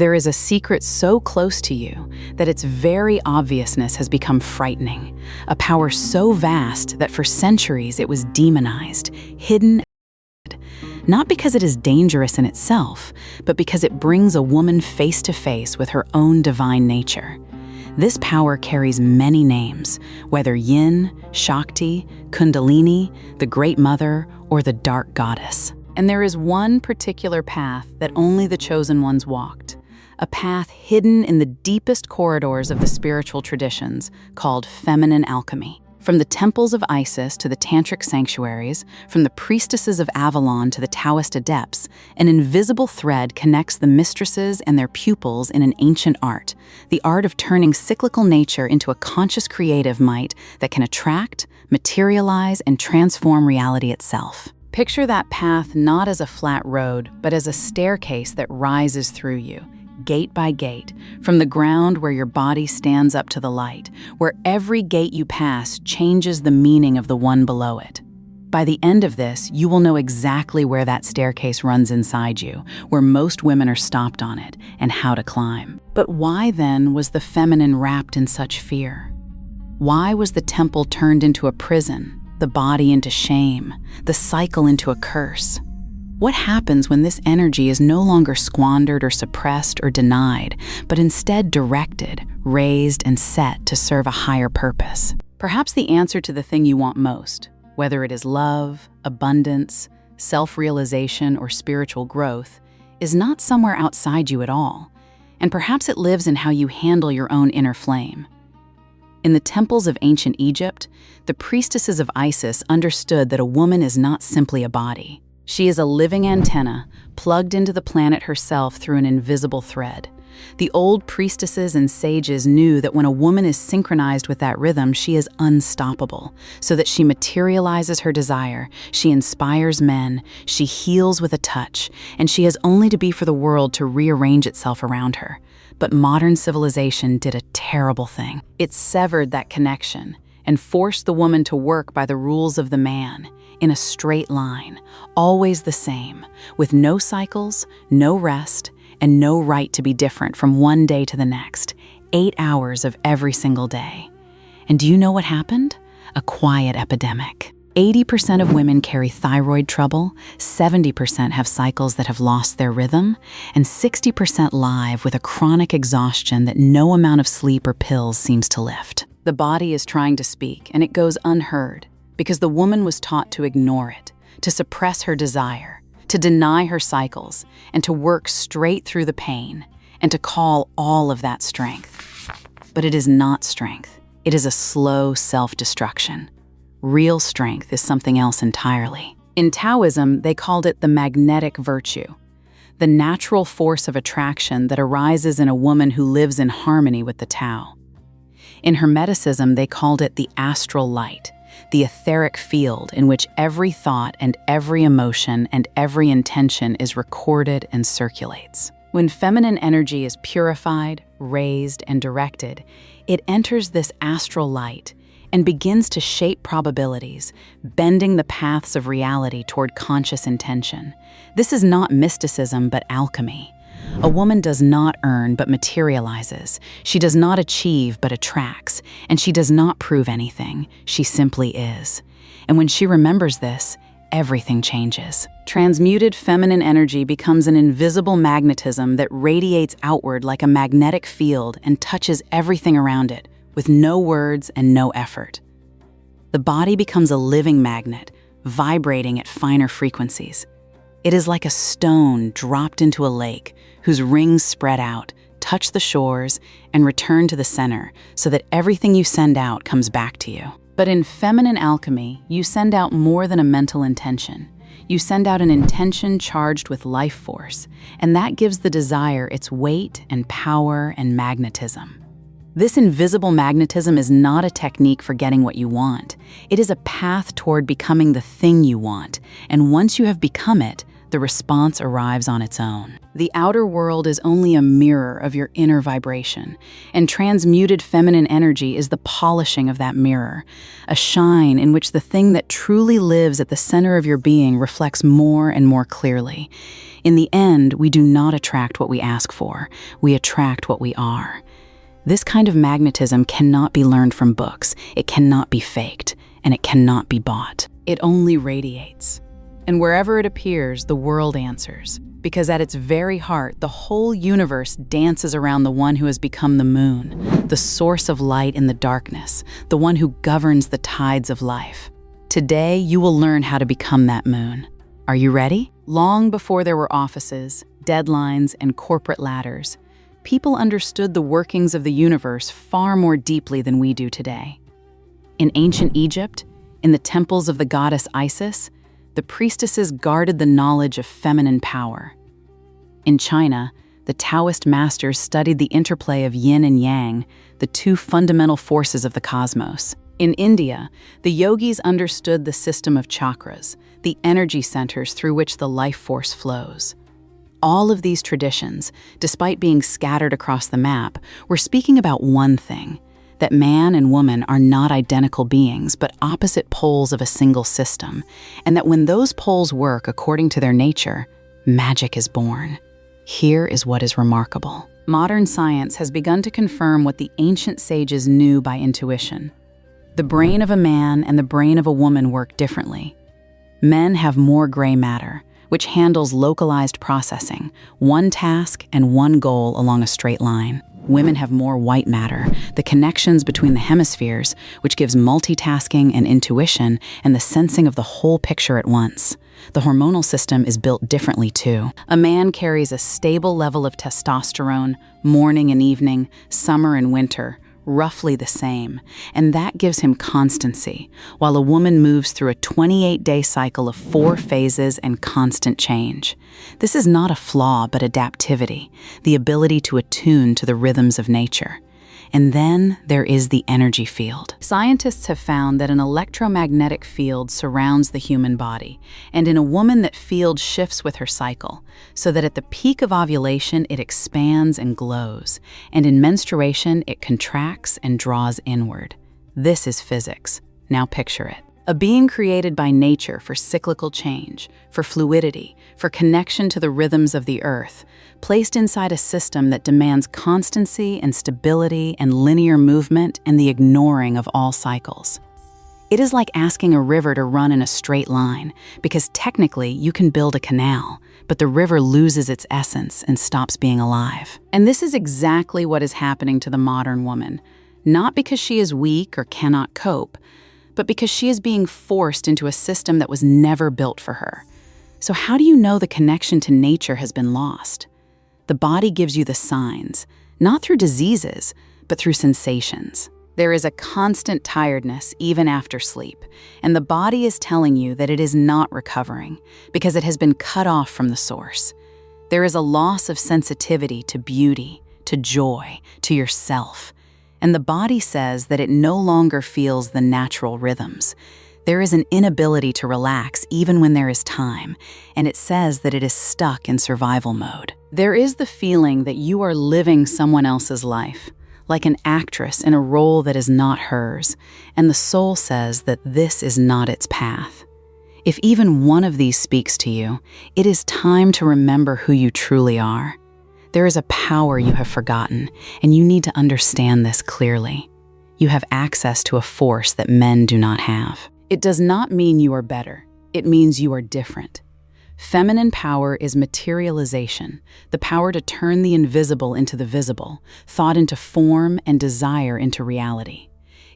There is a secret so close to you that its very obviousness has become frightening, a power so vast that for centuries it was demonized, hidden, not because it is dangerous in itself, but because it brings a woman face to face with her own divine nature. This power carries many names, whether Yin, Shakti, Kundalini, the Great Mother, or the Dark Goddess. And there is one particular path that only the chosen ones walked, a path hidden in the deepest corridors of the spiritual traditions called Feminine Alchemy. From the temples of Isis to the tantric sanctuaries, from the priestesses of Avalon to the Taoist adepts, an invisible thread connects the mistresses and their pupils in an ancient art, the art of turning cyclical nature into a conscious creative might that can attract, materialize, and transform reality itself. Picture that path not as a flat road, but as a staircase that rises through you, gate by gate, from the ground where your body stands up to the light, where every gate you pass changes the meaning of the one below it. By the end of this, you will know exactly where that staircase runs inside you, where most women are stopped on it, and how to climb. But why then was the feminine wrapped in such fear? Why was the temple turned into a prison, the body into shame, the cycle into a curse? What happens when this energy is no longer squandered or suppressed or denied, but instead directed, raised, and set to serve a higher purpose? Perhaps the answer to the thing you want most, whether it is love, abundance, self-realization, or spiritual growth, is not somewhere outside you at all, and perhaps it lives in how you handle your own inner flame. In the temples of ancient Egypt, the priestesses of Isis understood that a woman is not simply a body. She is a living antenna, plugged into the planet herself through an invisible thread. The old priestesses and sages knew that when a woman is synchronized with that rhythm, she is unstoppable, so that she materializes her desire, she inspires men, she heals with a touch, and she has only to be for the world to rearrange itself around her. But modern civilization did a terrible thing. It severed that connection and forced the woman to work by the rules of the man, in a straight line, always the same, with no cycles, no rest, and no right to be different from one day to the next, 8 hours of every single day. And do you know what happened? A quiet epidemic. 80% of women carry thyroid trouble, 70% have cycles that have lost their rhythm, and 60% live with a chronic exhaustion that no amount of sleep or pills seems to lift. The body is trying to speak, and it goes unheard, because the woman was taught to ignore it, to suppress her desire, to deny her cycles, and to work straight through the pain, and to call all of that strength. But it is not strength. It is a slow self-destruction. Real strength is something else entirely. In Taoism, they called it the magnetic virtue, the natural force of attraction that arises in a woman who lives in harmony with the Tao. In Hermeticism, they called it the astral light, the etheric field in which every thought and every emotion and every intention is recorded and circulates. When feminine energy is purified, raised, and directed, it enters this astral light and begins to shape probabilities, bending the paths of reality toward conscious intention. This is not mysticism, but alchemy. A woman does not earn but materializes. She does not achieve but attracts, and she does not prove anything. She simply is. And when she remembers this, everything changes. Transmuted feminine energy becomes an invisible magnetism that radiates outward like a magnetic field and touches everything around it, with no words and no effort. The body becomes a living magnet, vibrating at finer frequencies. It is like a stone dropped into a lake whose rings spread out, touch the shores, and return to the center so that everything you send out comes back to you. But in feminine alchemy, you send out more than a mental intention. You send out an intention charged with life force, and that gives the desire its weight and power and magnetism. This invisible magnetism is not a technique for getting what you want. It is a path toward becoming the thing you want, and once you have become it, the response arrives on its own. The outer world is only a mirror of your inner vibration, and transmuted feminine energy is the polishing of that mirror, a shine in which the thing that truly lives at the center of your being reflects more and more clearly. In the end, we do not attract what we ask for, we attract what we are. This kind of magnetism cannot be learned from books, it cannot be faked, and it cannot be bought. It only radiates. And wherever it appears, the world answers, because at its very heart, the whole universe dances around the one who has become the moon, the source of light in the darkness, the one who governs the tides of life. Today, you will learn how to become that moon. Are you ready? Long before there were offices, deadlines, and corporate ladders, people understood the workings of the universe far more deeply than we do today. In ancient Egypt, in the temples of the goddess Isis, the priestesses guarded the knowledge of feminine power. In China, the Taoist masters studied the interplay of Yin and Yang, the two fundamental forces of the cosmos. In India, the yogis understood the system of chakras, the energy centers through which the life force flows. All of these traditions, despite being scattered across the map, were speaking about one thing: that man and woman are not identical beings, but opposite poles of a single system, and that when those poles work according to their nature, magic is born. Here is what is remarkable. Modern science has begun to confirm what the ancient sages knew by intuition. The brain of a man and the brain of a woman work differently. Men have more gray matter, which handles localized processing, one task and one goal along a straight line. Women have more white matter, the connections between the hemispheres, which gives multitasking and intuition and the sensing of the whole picture at once. The hormonal system is built differently too. A man carries a stable level of testosterone, morning and evening, summer and winter, roughly the same, and that gives him constancy, while a woman moves through a 28-day cycle of 4 phases and constant change. This is not a flaw, but adaptivity, the ability to attune to the rhythms of nature. And then there is the energy field. Scientists have found that an electromagnetic field surrounds the human body, and in a woman that field shifts with her cycle, so that at the peak of ovulation it expands and glows, and in menstruation it contracts and draws inward. This is physics. Now picture it. A being created by nature for cyclical change, for fluidity, for connection to the rhythms of the earth, placed inside a system that demands constancy and stability and linear movement and the ignoring of all cycles. It is like asking a river to run in a straight line, because technically you can build a canal, but the river loses its essence and stops being alive. And this is exactly what is happening to the modern woman, not because she is weak or cannot cope, but because she is being forced into a system that was never built for her. So how do you know the connection to nature has been lost? The body gives you the signs, not through diseases, but through sensations. There is a constant tiredness even after sleep, and the body is telling you that it is not recovering because it has been cut off from the source. There is a loss of sensitivity to beauty, to joy, to yourself. And the body says that it no longer feels the natural rhythms. There is an inability to relax even when there is time, and it says that it is stuck in survival mode. There is the feeling that you are living someone else's life, like an actress in a role that is not hers, and the soul says that this is not its path. If even one of these speaks to you, it is time to remember who you truly are. There is a power you have forgotten, and you need to understand this clearly. You have access to a force that men do not have. It does not mean you are better. It means you are different. Feminine power is materialization, the power to turn the invisible into the visible, thought into form, and desire into reality.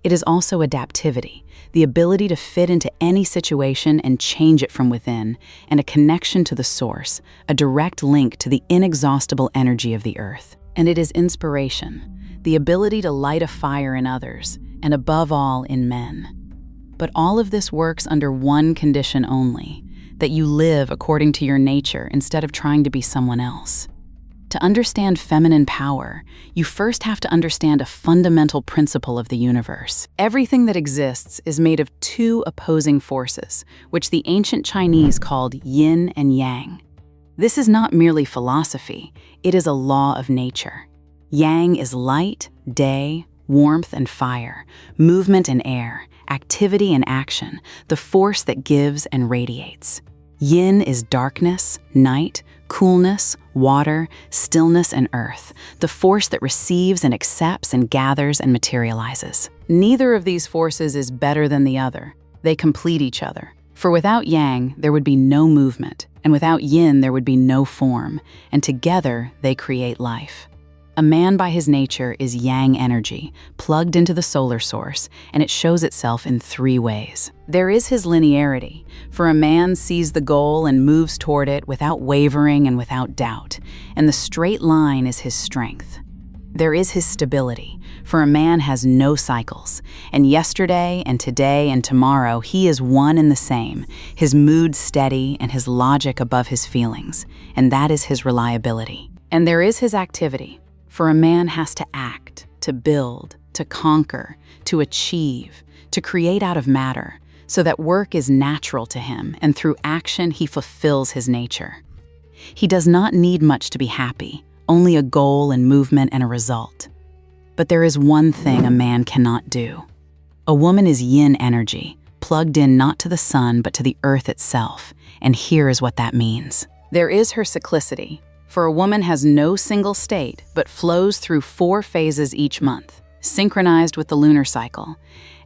It is also adaptivity, the ability to fit into any situation and change it from within, and a connection to the source, a direct link to the inexhaustible energy of the earth. And it is inspiration, the ability to light a fire in others, and above all in men. But all of this works under one condition only, that you live according to your nature instead of trying to be someone else. To understand feminine power, you first have to understand a fundamental principle of the universe. Everything that exists is made of 2 opposing forces, which the ancient Chinese called Yin and Yang. This is not merely philosophy, it is a law of nature. Yang is light, day, warmth and fire, movement and air, activity and action, the force that gives and radiates. Yin is darkness, night, coolness, water, stillness and earth, the force that receives and accepts and gathers and materializes. Neither of these forces is better than the other. They complete each other. For without Yang, there would be no movement, and without Yin, there would be no form, and together they create life. A man by his nature is Yang energy, plugged into the solar source, and it shows itself in 3 ways. There is his linearity, for a man sees the goal and moves toward it without wavering and without doubt, and the straight line is his strength. There is his stability, for a man has no cycles, and yesterday and today and tomorrow he is one and the same, his mood steady and his logic above his feelings, and that is his reliability. And there is his activity, for a man has to act, to build, to conquer, to achieve, to create out of matter, so that work is natural to him, and through action he fulfills his nature. He does not need much to be happy, only a goal and movement and a result. But there is one thing a man cannot do. A woman is Yin energy, plugged in not to the sun but to the earth itself, and here is what that means. There is her cyclicity, for a woman has no single state but flows through 4 phases each month, synchronized with the lunar cycle.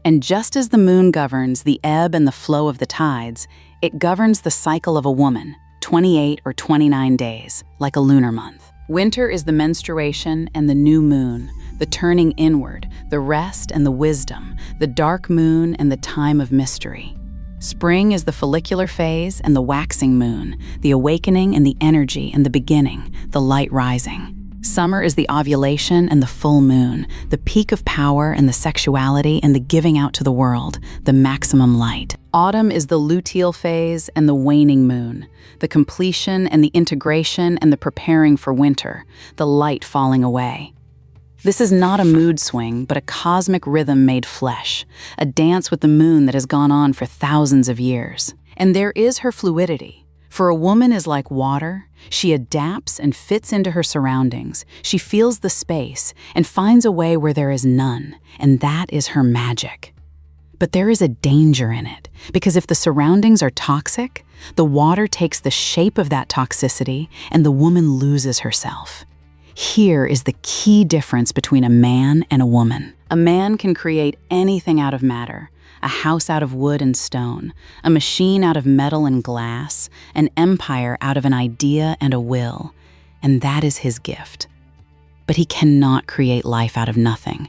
And just as the moon governs the ebb and the flow of the tides, it governs the cycle of a woman, 28 or 29 days, like a lunar month. Winter is the menstruation and the new moon, the turning inward, the rest and the wisdom, the dark moon and the time of mystery. Spring is the follicular phase and the waxing moon, the awakening and the energy and the beginning, the light rising. Summer is the ovulation and the full moon, the peak of power and the sexuality and the giving out to the world, the maximum light. Autumn is the luteal phase and the waning moon, the completion and the integration and the preparing for winter, the light falling away. This is not a mood swing, but a cosmic rhythm made flesh, a dance with the moon that has gone on for thousands of years. And there is her fluidity. For a woman is like water, she adapts and fits into her surroundings. She feels the space and finds a way where there is none, and that is her magic. But there is a danger in it, because if the surroundings are toxic, the water takes the shape of that toxicity and the woman loses herself. Here is the key difference between a man and a woman. A man can create anything out of matter, a house out of wood and stone, a machine out of metal and glass, an empire out of an idea and a will, and that is his gift. But he cannot create life out of nothing,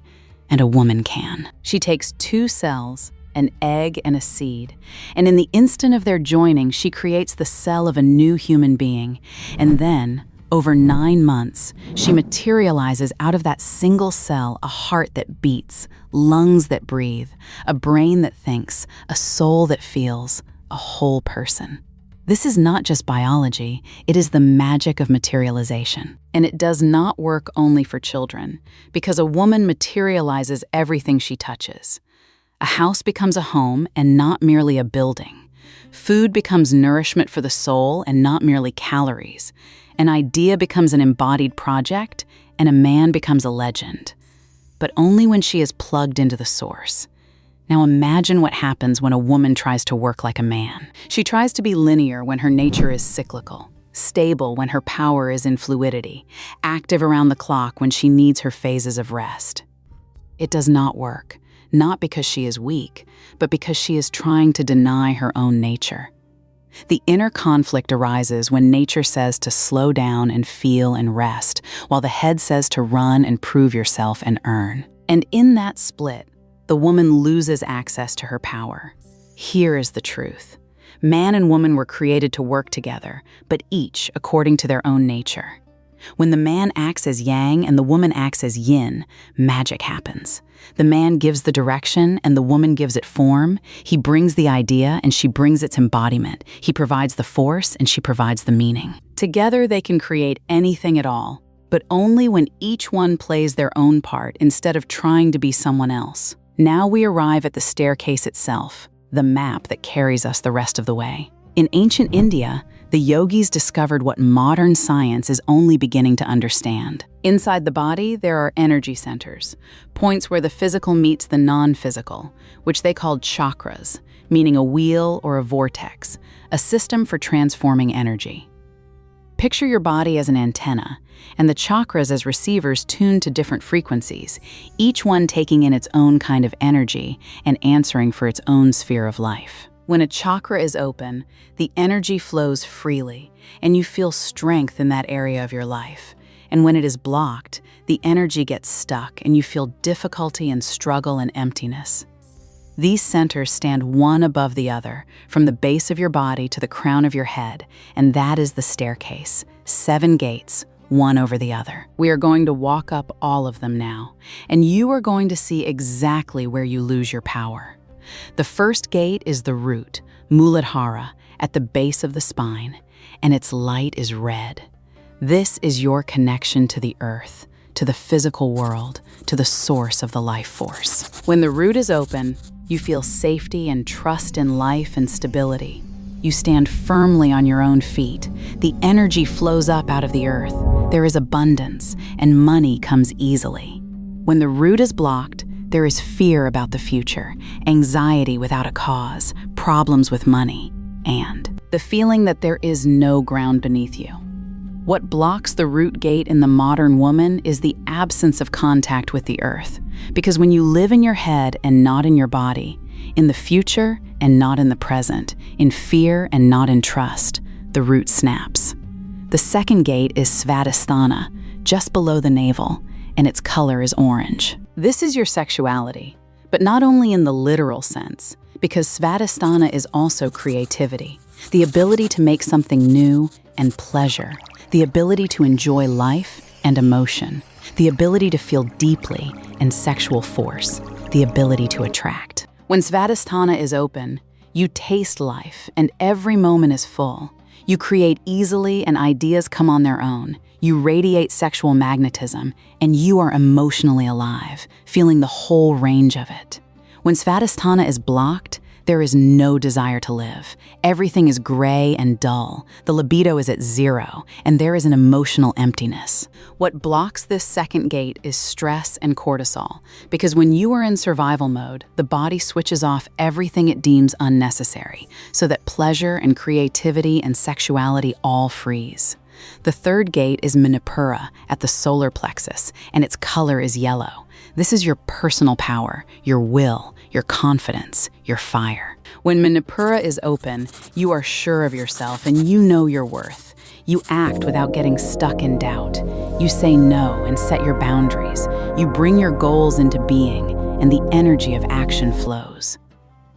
and a woman can. She takes 2 cells, an egg and a seed, and in the instant of their joining, she creates the cell of a new human being, and then, over 9 months, she materializes out of that single cell a heart that beats, lungs that breathe, a brain that thinks, a soul that feels, a whole person. This is not just biology, it is the magic of materialization. And it does not work only for children, because a woman materializes everything she touches. A house becomes a home and not merely a building. Food becomes nourishment for the soul and not merely calories. An idea becomes an embodied project, and a man becomes a legend. But only when she is plugged into the source. Now imagine what happens when a woman tries to work like a man. She tries to be linear when her nature is cyclical, stable when her power is in fluidity, active around the clock when she needs her phases of rest. It does not work, not because she is weak, but because she is trying to deny her own nature. The inner conflict arises when nature says to slow down and feel and rest, while the head says to run and prove yourself and earn. And in that split, the woman loses access to her power. Here is the truth. Man and woman were created to work together, but each according to their own nature. When the man acts as Yang and the woman acts as Yin, magic happens. The man gives the direction and the woman gives it form. He brings the idea and she brings its embodiment. He provides the force and she provides the meaning. Together they can create anything at all, but only when each one plays their own part instead of trying to be someone else. Now we arrive at the staircase itself, the map that carries us the rest of the way. In ancient India, The yogis discovered what modern science is only beginning to understand. Inside the body, there are energy centers, points where the physical meets the non-physical, which they called chakras, meaning a wheel or a vortex, a system for transforming energy. Picture your body as an antenna, and the chakras as receivers tuned to different frequencies, each one taking in its own kind of energy and answering for its own sphere of life. When a chakra is open, the energy flows freely, and you feel strength in that area of your life. And when it is blocked, the energy gets stuck, and you feel difficulty and struggle and emptiness. These centers stand one above the other, from the base of your body to the crown of your head, and that is the staircase, 7 gates, one over the other. We are going to walk up all of them now, and you are going to see exactly where you lose your power. The first gate is the root, Muladhara, at the base of the spine, and its light is red. This is your connection to the earth, to the physical world, to the source of the life force. When the root is open, you feel safety and trust in life and stability. You stand firmly on your own feet. The energy flows up out of the earth. There is abundance, and money comes easily. When the root is blocked, there is fear about the future, anxiety without a cause, problems with money, and the feeling that there is no ground beneath you. What blocks the root gate in the modern woman is the absence of contact with the earth. Because when you live in your head and not in your body, in the future and not in the present, in fear and not in trust, the root snaps. The second gate is Svadhisthana, just below the navel, and its color is orange. This is your sexuality, but not only in the literal sense, because Svadhisthana is also creativity, the ability to make something new and pleasure, the ability to enjoy life and emotion, the ability to feel deeply and sexual force, the ability to attract. When Svadhisthana is open, you taste life and every moment is full. You create easily and ideas come on their own. You radiate sexual magnetism, and you are emotionally alive, feeling the whole range of it. When Svadhisthana is blocked, there is no desire to live. Everything is gray and dull. The libido is at 0, and there is an emotional emptiness. What blocks this second gate is stress and cortisol, because when you are in survival mode, the body switches off everything it deems unnecessary, so that pleasure and creativity and sexuality all freeze. The third gate is Manipura at the solar plexus, and its color is yellow. This is your personal power, your will, your confidence, your fire. When Manipura is open, you are sure of yourself and you know your worth. You act without getting stuck in doubt. You say no and set your boundaries. You bring your goals into being, and the energy of action flows.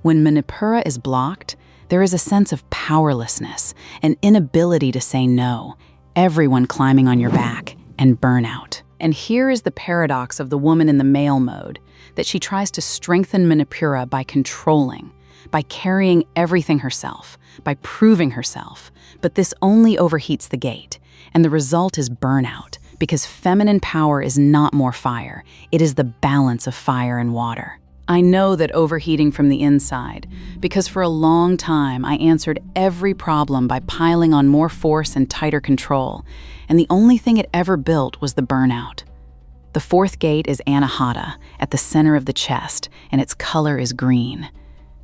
When Manipura is blocked, there is a sense of powerlessness, an inability to say no, everyone climbing on your back, and burnout. And here is the paradox of the woman in the male mode, that she tries to strengthen Manipura by controlling, by carrying everything herself, by proving herself. But this only overheats the gate, and the result is burnout, because feminine power is not more fire, it is the balance of fire and water. I know that overheating from the inside, because for a long time I answered every problem by piling on more force and tighter control, and the only thing it ever built was the burnout. The fourth gate is Anahata, at the center of the chest, and its color is green.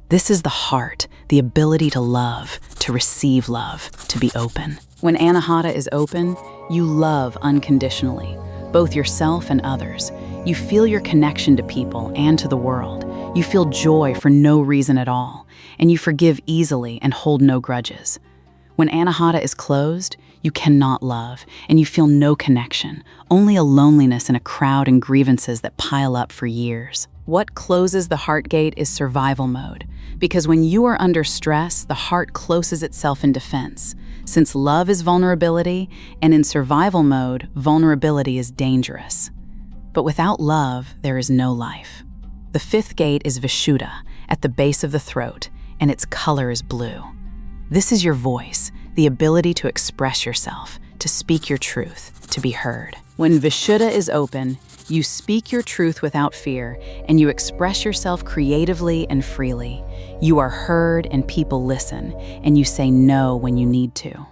This is the heart, the ability to love, to receive love, to be open. When Anahata is open, you love unconditionally, both yourself and others. You feel your connection to people and to the world. You feel joy for no reason at all, and you forgive easily and hold no grudges. When Anahata is closed, you cannot love, and you feel no connection, only a loneliness in a crowd and grievances that pile up for years. What closes the heart gate is survival mode, because when you are under stress, the heart closes itself in defense. Since love is vulnerability, and in survival mode, vulnerability is dangerous. But without love, there is no life. The fifth gate is Vishuddha, at the base of the throat, and its color is blue. This is your voice, the ability to express yourself, to speak your truth, to be heard. When Vishuddha is open, you speak your truth without fear, and you express yourself creatively and freely. You are heard and people listen, and you say no when you need to.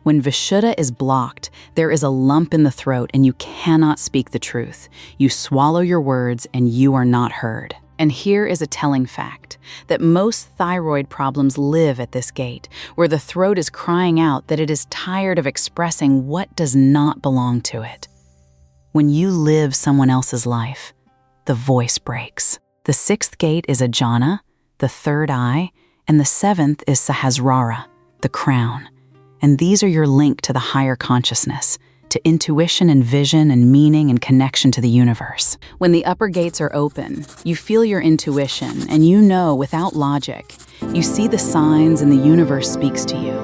When Vishuddha is blocked, there is a lump in the throat and you cannot speak the truth. You swallow your words and you are not heard. And here is a telling fact, that most thyroid problems live at this gate, where the throat is crying out that it is tired of expressing what does not belong to it. When you live someone else's life, the voice breaks. The 6th gate is Ajna, the 3rd eye, and the 7th is Sahasrara, the crown. And these are your link to the higher consciousness, to intuition and vision and meaning and connection to the universe. When the upper gates are open, you feel your intuition and you know without logic. You see the signs and the universe speaks to you.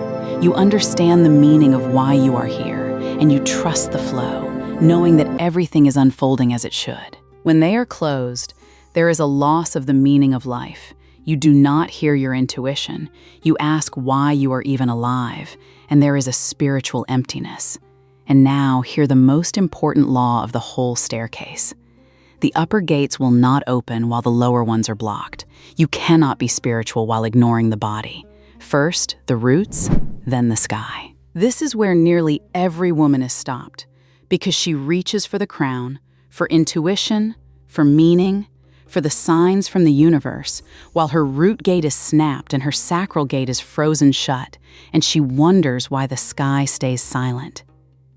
You understand the meaning of why you are here, and you trust the flow, knowing that everything is unfolding as it should. When they are closed, there is a loss of the meaning of life. You do not hear your intuition. You ask why you are even alive, and there is a spiritual emptiness. And now hear the most important law of the whole staircase. The upper gates will not open while the lower ones are blocked. You cannot be spiritual while ignoring the body. First, the roots, then the sky. This is where nearly every woman is stopped, because she reaches for the crown, for intuition, for meaning, for the signs from the universe, while her root gate is snapped and her sacral gate is frozen shut, and she wonders why the sky stays silent.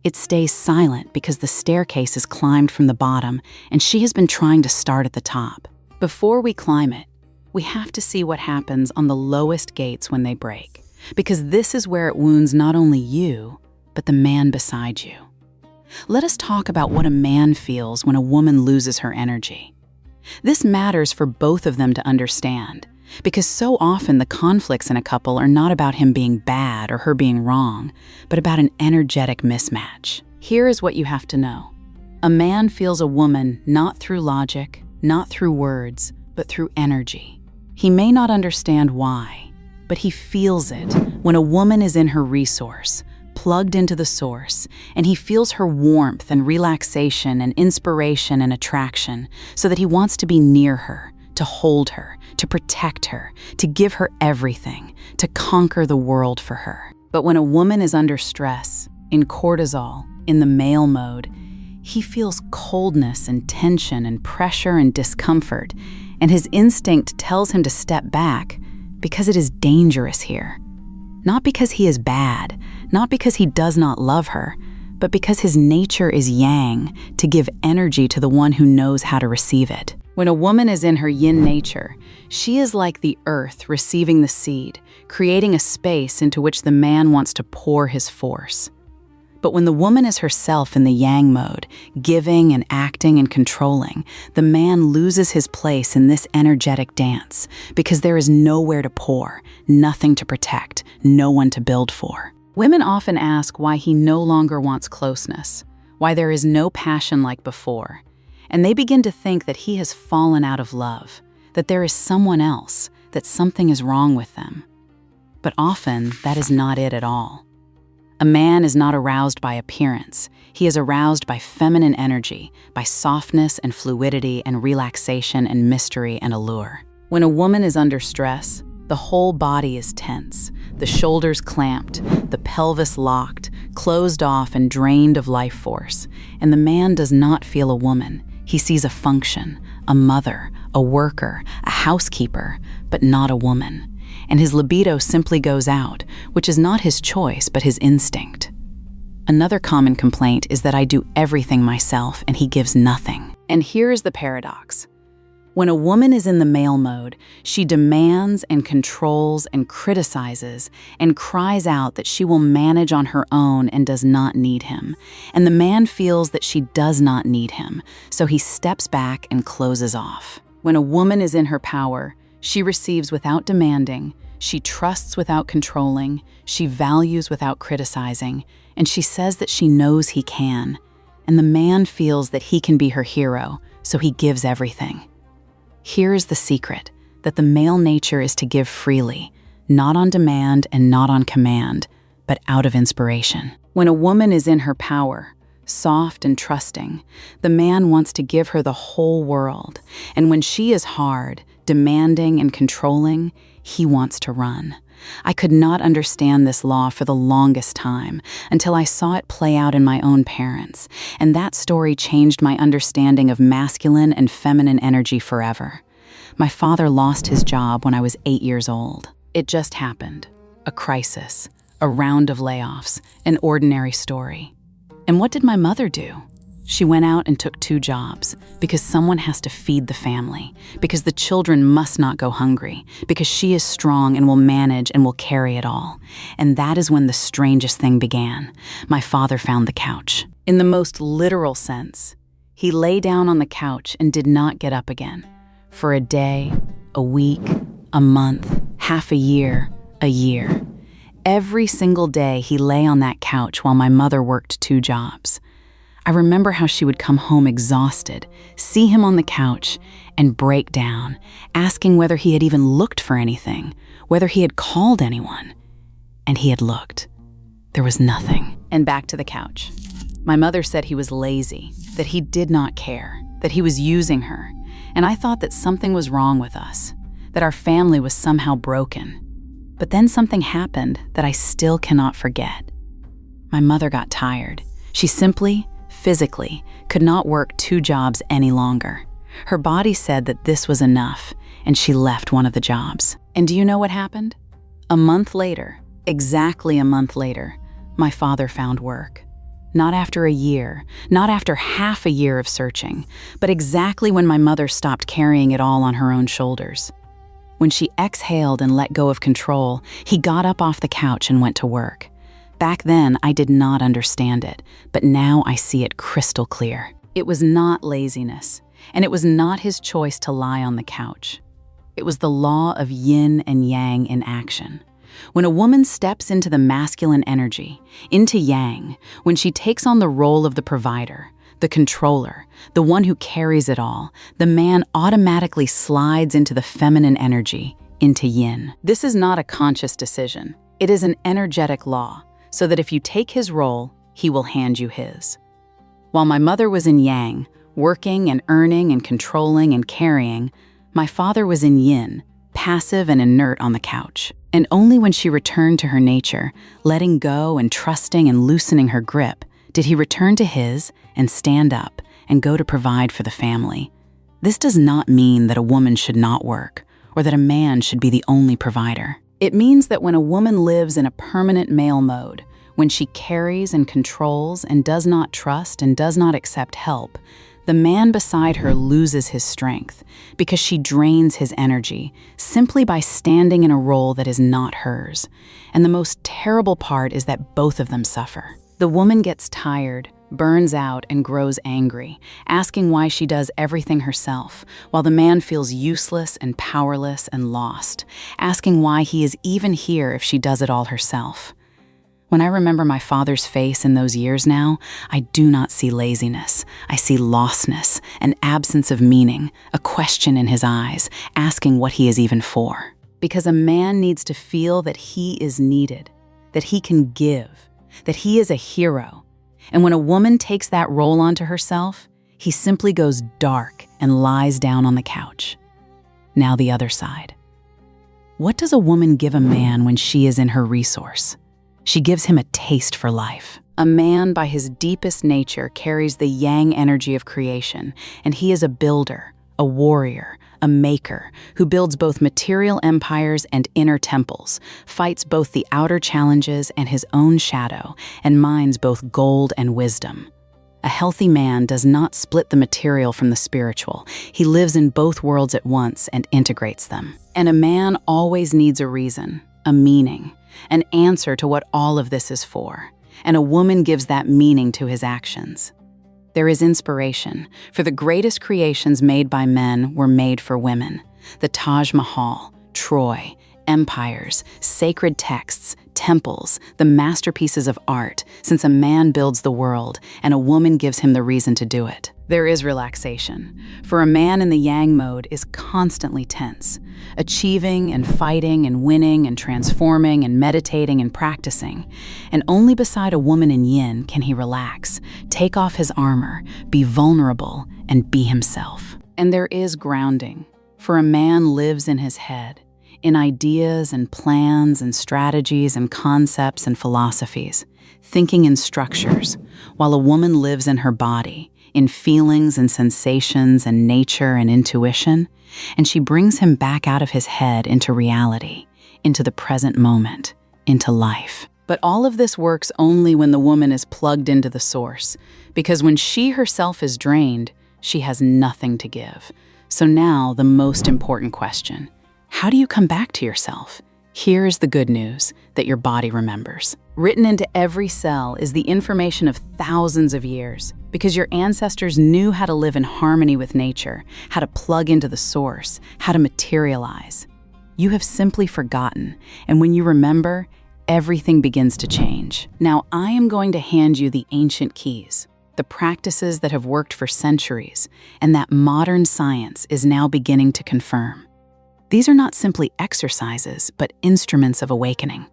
It stays silent because the staircase is climbed from the bottom, and she has been trying to start at the top. Before we climb it, we have to see what happens on the lowest gates when they break, because this is where it wounds not only you, but the man beside you. Let us talk about what a man feels when a woman loses her energy. This matters for both of them to understand, because so often the conflicts in a couple are not about him being bad or her being wrong, but about an energetic mismatch. Here is what you have to know. A man feels a woman not through logic, not through words, but through energy. He may not understand why, but he feels it when a woman is in her resource, plugged into the source, and he feels her warmth and relaxation and inspiration and attraction, so that he wants to be near her, to hold her, to protect her, to give her everything, to conquer the world for her. But when a woman is under stress, in cortisol, in the male mode, he feels coldness and tension and pressure and discomfort, and his instinct tells him to step back because it is dangerous here. Not because he is bad, not because he does not love her, but because his nature is yang, to give energy to the one who knows how to receive it. When a woman is in her yin nature, she is like the earth receiving the seed, creating a space into which the man wants to pour his force. But when the woman is herself in the yang mode, giving and acting and controlling, the man loses his place in this energetic dance, because there is nowhere to pour, nothing to protect, no one to build for. Women often ask why he no longer wants closeness, why there is no passion like before, and they begin to think that he has fallen out of love, that there is someone else, that something is wrong with them. But often, that is not it at all. A man is not aroused by appearance. He is aroused by feminine energy, by softness and fluidity and relaxation and mystery and allure. When a woman is under stress, the whole body is tense, the shoulders clamped, the pelvis locked, closed off and drained of life force, and the man does not feel a woman. He sees a function, a mother, a worker, a housekeeper, but not a woman. And his libido simply goes out, which is not his choice, but his instinct. Another common complaint is that I do everything myself and he gives nothing. And here is the paradox. When a woman is in the male mode, she demands and controls and criticizes and cries out that she will manage on her own and does not need him. And the man feels that she does not need him, so he steps back and closes off. When a woman is in her power, she receives without demanding, she trusts without controlling, she values without criticizing, and she says that she knows he can. And the man feels that he can be her hero, so he gives everything. Here is the secret, that the male nature is to give freely, not on demand and not on command, but out of inspiration. When a woman is in her power, soft and trusting, the man wants to give her the whole world, and when she is hard, demanding and controlling, he wants to run. I could not understand this law for the longest time until I saw it play out in my own parents, and that story changed my understanding of masculine and feminine energy forever. My father lost his job when I was 8 years old. It just happened. A crisis, a round of layoffs, an ordinary story. And what did my mother do? She went out and took 2 jobs because someone has to feed the family, because the children must not go hungry, because she is strong and will manage and will carry it all. And that is when the strangest thing began. My father found the couch. In the most literal sense, he lay down on the couch and did not get up again. For a day, a week, a month, half a year. Every single day he lay on that couch while my mother worked 2 jobs. I remember how she would come home exhausted, see him on the couch, and break down, asking whether he had even looked for anything, whether he had called anyone. And he had looked. There was nothing. And back to the couch. My mother said he was lazy, that he did not care, that he was using her, and I thought that something was wrong with us, that our family was somehow broken. But then something happened that I still cannot forget. My mother got tired. She simply, physically, could not work 2 jobs any longer. Her body said that this was enough, and she left one of the jobs. And do you know what happened? A month later, exactly a month later, my father found work. Not after a year, not after half a year of searching, but exactly when my mother stopped carrying it all on her own shoulders. When she exhaled and let go of control, he got up off the couch and went to work. Back then, I did not understand it, but now I see it crystal clear. It was not laziness, and it was not his choice to lie on the couch. It was the law of yin and yang in action. When a woman steps into the masculine energy, into yang, when she takes on the role of the provider, the controller, the one who carries it all, the man automatically slides into the feminine energy, into yin. This is not a conscious decision. It is an energetic law, so that if you take his role, he will hand you his. While my mother was in yang, working and earning and controlling and carrying, my father was in yin, passive and inert on the couch. And only when she returned to her nature, letting go and trusting and loosening her grip, did he return to his and stand up and go to provide for the family. This does not mean that a woman should not work or that a man should be the only provider. It means that when a woman lives in a permanent male mode, when she carries and controls and does not trust and does not accept help, the man beside her loses his strength because she drains his energy simply by standing in a role that is not hers. And the most terrible part is that both of them suffer. The woman gets tired, burns out, and grows angry, asking why she does everything herself, while the man feels useless and powerless and lost, asking why he is even here if she does it all herself. When I remember my father's face in those years now, I do not see laziness. I see lostness, an absence of meaning, a question in his eyes, asking what he is even for. Because a man needs to feel that he is needed, that he can give, that he is a hero. And when a woman takes that role onto herself, he simply goes dark and lies down on the couch. Now the other side. What does a woman give a man when she is in her resource? She gives him a taste for life. A man, by his deepest nature, carries the yang energy of creation, and he is a builder, a warrior, a maker, who builds both material empires and inner temples, fights both the outer challenges and his own shadow, and mines both gold and wisdom. A healthy man does not split the material from the spiritual. He lives in both worlds at once and integrates them. And a man always needs a reason, a meaning, an answer to what all of this is for, and a woman gives that meaning to his actions. There is inspiration, for the greatest creations made by men were made for women. The Taj Mahal, Troy, empires, sacred texts, temples, the masterpieces of art, since a man builds the world and a woman gives him the reason to do it. There is relaxation, for a man in the yang mode is constantly tense, achieving and fighting and winning and transforming and meditating and practicing. And only beside a woman in yin can he relax, take off his armor, be vulnerable, and be himself. And there is grounding, for a man lives in his head, in ideas and plans and strategies and concepts and philosophies, thinking in structures, while a woman lives in her body, in feelings and sensations and nature and intuition, and she brings him back out of his head into reality, into the present moment, into life. But all of this works only when the woman is plugged into the source, because when she herself is drained, she has nothing to give. So now, the most important question. How do you come back to yourself? Here is the good news that your body remembers. Written into every cell is the information of thousands of years, because your ancestors knew how to live in harmony with nature, how to plug into the source, how to materialize. You have simply forgotten, and when you remember, everything begins to change. Now, I am going to hand you the ancient keys, the practices that have worked for centuries, and that modern science is now beginning to confirm. These are not simply exercises, but instruments of awakening.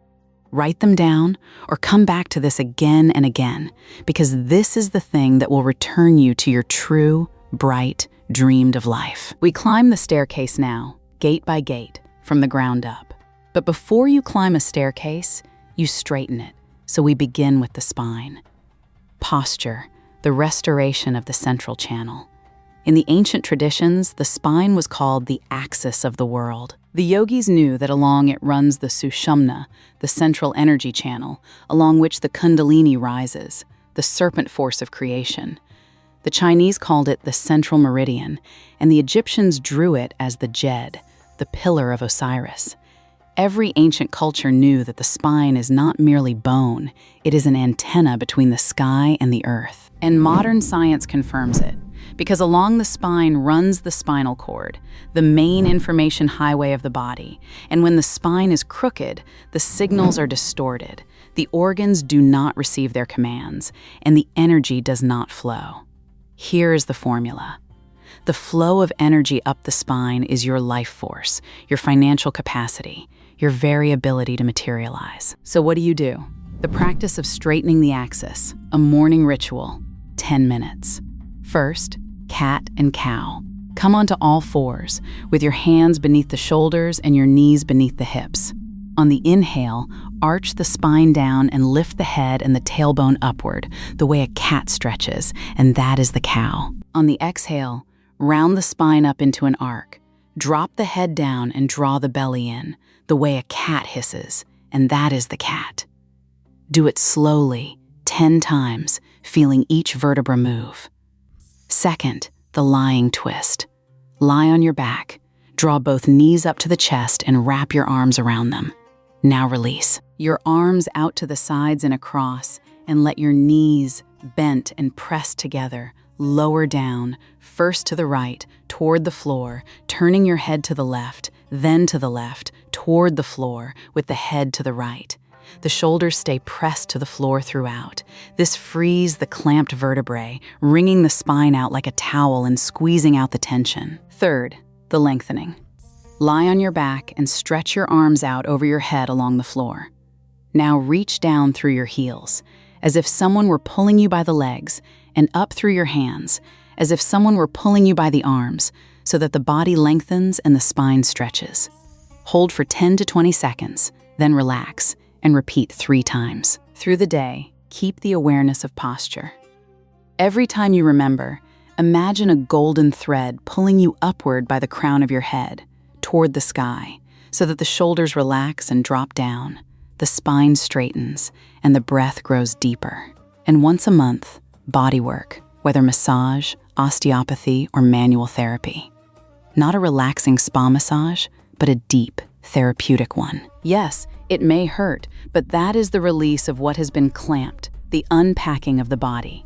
Write them down or come back to this again and again, because this is the thing that will return you to your true, bright, dreamed of life. We climb the staircase now, gate by gate, from the ground up. But before you climb a staircase, you straighten it, so we begin with the spine. Posture, the restoration of the central channel. In the ancient traditions, the spine was called the axis of the world. The yogis knew that along it runs the sushumna, the central energy channel, along which the kundalini rises, the serpent force of creation. The Chinese called it the central meridian, and the Egyptians drew it as the jed, the pillar of Osiris. Every ancient culture knew that the spine is not merely bone, it is an antenna between the sky and the earth. And modern science confirms it, because along the spine runs the spinal cord, the main information highway of the body. And when the spine is crooked, the signals are distorted, the organs do not receive their commands, and the energy does not flow. Here is the formula. The flow of energy up the spine is your life force, your financial capacity, your very ability to materialize. So what do? The practice of straightening the axis, a morning ritual, 10 minutes. First, cat and cow. Come onto all fours, with your hands beneath the shoulders and your knees beneath the hips. On the inhale, arch the spine down and lift the head and the tailbone upward, the way a cat stretches, and that is the cow. On the exhale, round the spine up into an arc. Drop the head down and draw the belly in, the way a cat hisses, and that is the cat. Do it slowly, 10 times, feeling each vertebra move. Second, the lying twist. Lie on your back, draw both knees up to the chest and wrap your arms around them. Now release. Your arms out to the sides in a cross, and let your knees, bent and pressed together, lower down, first to the right, toward the floor, turning your head to the left, then to the left, toward the floor, with the head to the right. The shoulders stay pressed to the floor throughout. This frees the clamped vertebrae, wringing the spine out like a towel and squeezing out the tension. Third, the lengthening. Lie on your back and stretch your arms out over your head along the floor. Now reach down through your heels, as if someone were pulling you by the legs, and up through your hands, as if someone were pulling you by the arms, so that the body lengthens and the spine stretches. Hold for 10 to 20 seconds, then relax, and repeat 3 times. Through the day, keep the awareness of posture. Every time you remember, imagine a golden thread pulling you upward by the crown of your head, toward the sky, so that the shoulders relax and drop down, the spine straightens, and the breath grows deeper. And once a month, body work, whether massage, osteopathy, or manual therapy. Not a relaxing spa massage, but a deep, therapeutic one. Yes, it may hurt, but that is the release of what has been clamped, the unpacking of the body.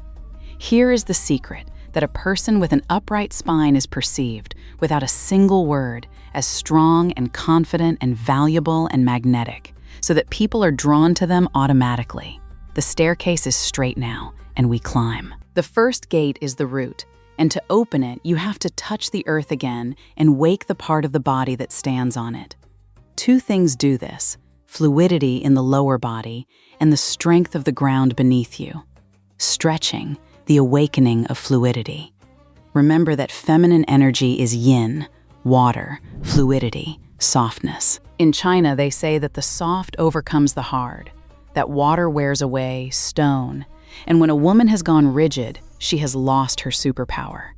Here is the secret, that a person with an upright spine is perceived, without a single word, as strong and confident and valuable and magnetic, so that people are drawn to them automatically. The staircase is straight now, and we climb. The first gate is the root, and to open it, you have to touch the earth again and wake the part of the body that stands on it. 2 things do this: fluidity in the lower body and the strength of the ground beneath you. Stretching, the awakening of fluidity. Remember that feminine energy is yin, water, fluidity, softness. In China, they say that the soft overcomes the hard, that water wears away stone, and when a woman has gone rigid, she has lost her superpower.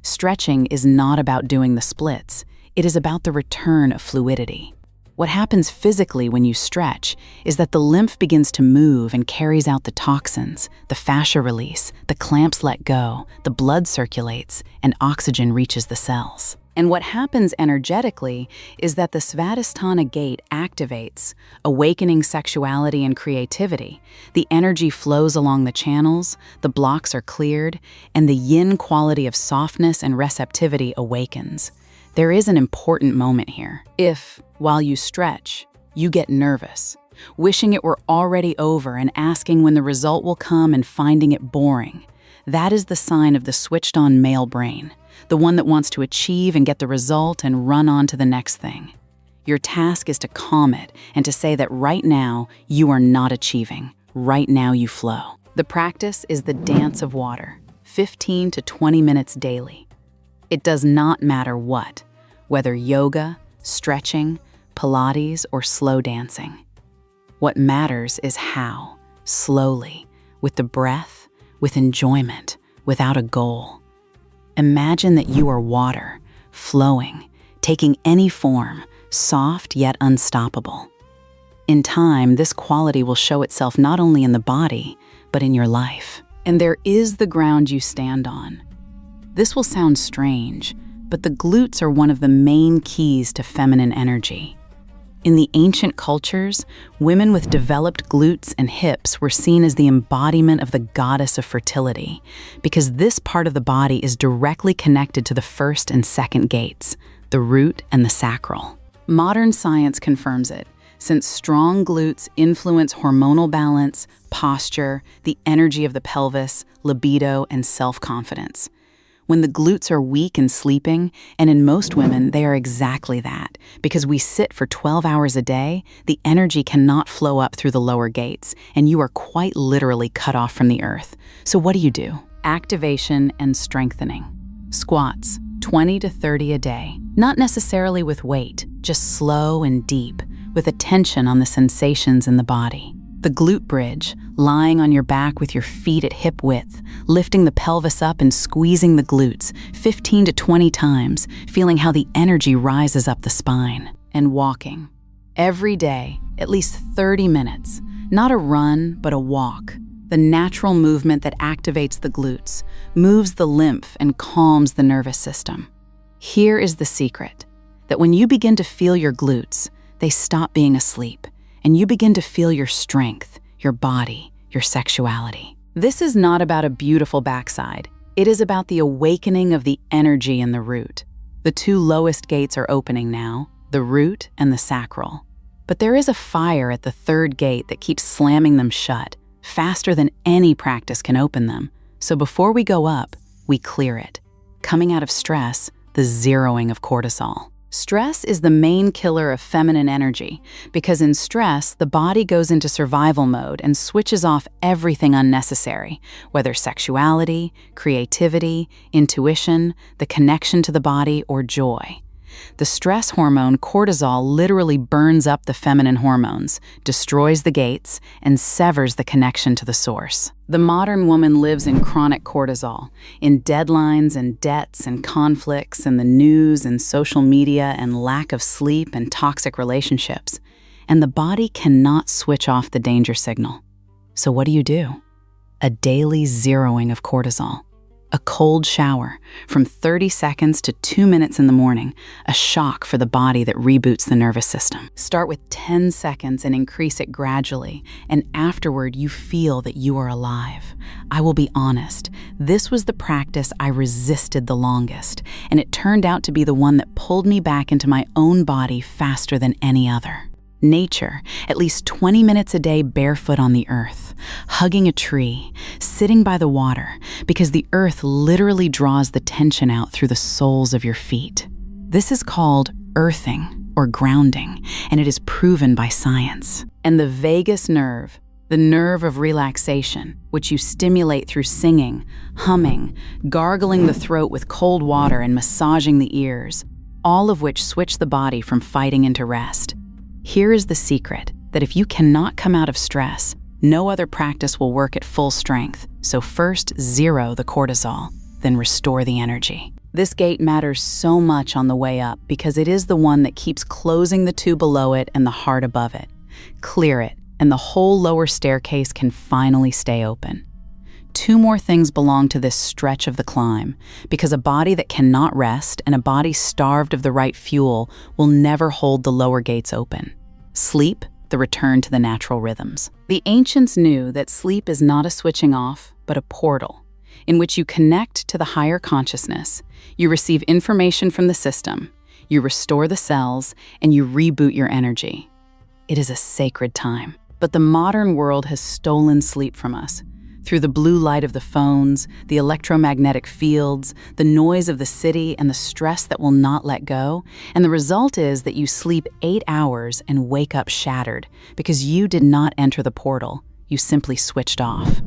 Stretching is not about doing the splits, it is about the return of fluidity. What happens physically when you stretch is that the lymph begins to move and carries out the toxins, the fascia release, the clamps let go, the blood circulates, and oxygen reaches the cells. And what happens energetically is that the Svadhisthana gate activates, awakening sexuality and creativity. The energy flows along the channels, the blocks are cleared, and the yin quality of softness and receptivity awakens. There is an important moment here. If, while you stretch, you get nervous, wishing it were already over and asking when the result will come and finding it boring, that is the sign of the switched-on male brain, the one that wants to achieve and get the result and run on to the next thing. Your task is to calm it and to say that right now you are not achieving, right now you flow. The practice is the dance of water, 15 to 20 minutes daily. It does not matter what, whether yoga, stretching, Pilates, or slow dancing. What matters is how, slowly, with the breath, with enjoyment, without a goal. Imagine that you are water, flowing, taking any form, soft yet unstoppable. In time, this quality will show itself not only in the body, but in your life. And there is the ground you stand on. This will sound strange, but the glutes are one of the main keys to feminine energy. In the ancient cultures, women with developed glutes and hips were seen as the embodiment of the goddess of fertility, because this part of the body is directly connected to the first and second gates, the root and the sacral. Modern science confirms it, since strong glutes influence hormonal balance, posture, the energy of the pelvis, libido, and self-confidence. When the glutes are weak and sleeping, and in most women, they are exactly that. Because we sit for 12 hours a day, the energy cannot flow up through the lower gates, and you are quite literally cut off from the earth. So what do? Activation and strengthening. Squats, 20 to 30 a day. Not necessarily with weight, just slow and deep, with attention on the sensations in the body. The glute bridge, lying on your back with your feet at hip width, lifting the pelvis up and squeezing the glutes 15 to 20 times, feeling how the energy rises up the spine. And walking. Every day, at least 30 minutes. Not a run, but a walk. The natural movement that activates the glutes, moves the lymph and calms the nervous system. Here is the secret, that when you begin to feel your glutes, they stop being asleep, and you begin to feel your strength, your body, your sexuality. This is not about a beautiful backside. It is about the awakening of the energy in the root. The two lowest gates are opening now, the root and the sacral. But there is a fire at the third gate that keeps slamming them shut, faster than any practice can open them. So before we go up, we clear it. Coming out of stress, the zeroing of cortisol. Stress is the main killer of feminine energy because in stress, the body goes into survival mode and switches off everything unnecessary, whether sexuality, creativity, intuition, the connection to the body, or joy. The stress hormone cortisol literally burns up the feminine hormones, destroys the gates, and severs the connection to the source. The modern woman lives in chronic cortisol, in deadlines and debts and conflicts and the news and social media and lack of sleep and toxic relationships. And the body cannot switch off the danger signal. So what do? A daily zeroing of cortisol. A cold shower, from 30 seconds to 2 minutes in the morning, a shock for the body that reboots the nervous system. Start with 10 seconds and increase it gradually, and afterward you feel that you are alive. I will be honest, this was the practice I resisted the longest, and it turned out to be the one that pulled me back into my own body faster than any other. Nature, at least 20 minutes a day barefoot on the earth, hugging a tree, sitting by the water, because the earth literally draws the tension out through the soles of your feet. This is called earthing or grounding, and it is proven by science. And the vagus nerve, the nerve of relaxation, which you stimulate through singing, humming, gargling the throat with cold water and massaging the ears, all of which switch the body from fighting into rest. Here is the secret, that if you cannot come out of stress, no other practice will work at full strength. So first, zero the cortisol, then restore the energy. This gate matters so much on the way up because it is the one that keeps closing the two below it and the heart above it. Clear it, and the whole lower staircase can finally stay open. Two more things belong to this stretch of the climb, because a body that cannot rest and a body starved of the right fuel will never hold the lower gates open. Sleep, the return to the natural rhythms. The ancients knew that sleep is not a switching off, but a portal, in which you connect to the higher consciousness, you receive information from the system, you restore the cells, and you reboot your energy. It is a sacred time. But the modern world has stolen sleep from us. Through the blue light of the phones, the electromagnetic fields, the noise of the city, and the stress that will not let go. And the result is that you sleep 8 hours and wake up shattered because you did not enter the portal. You simply switched off.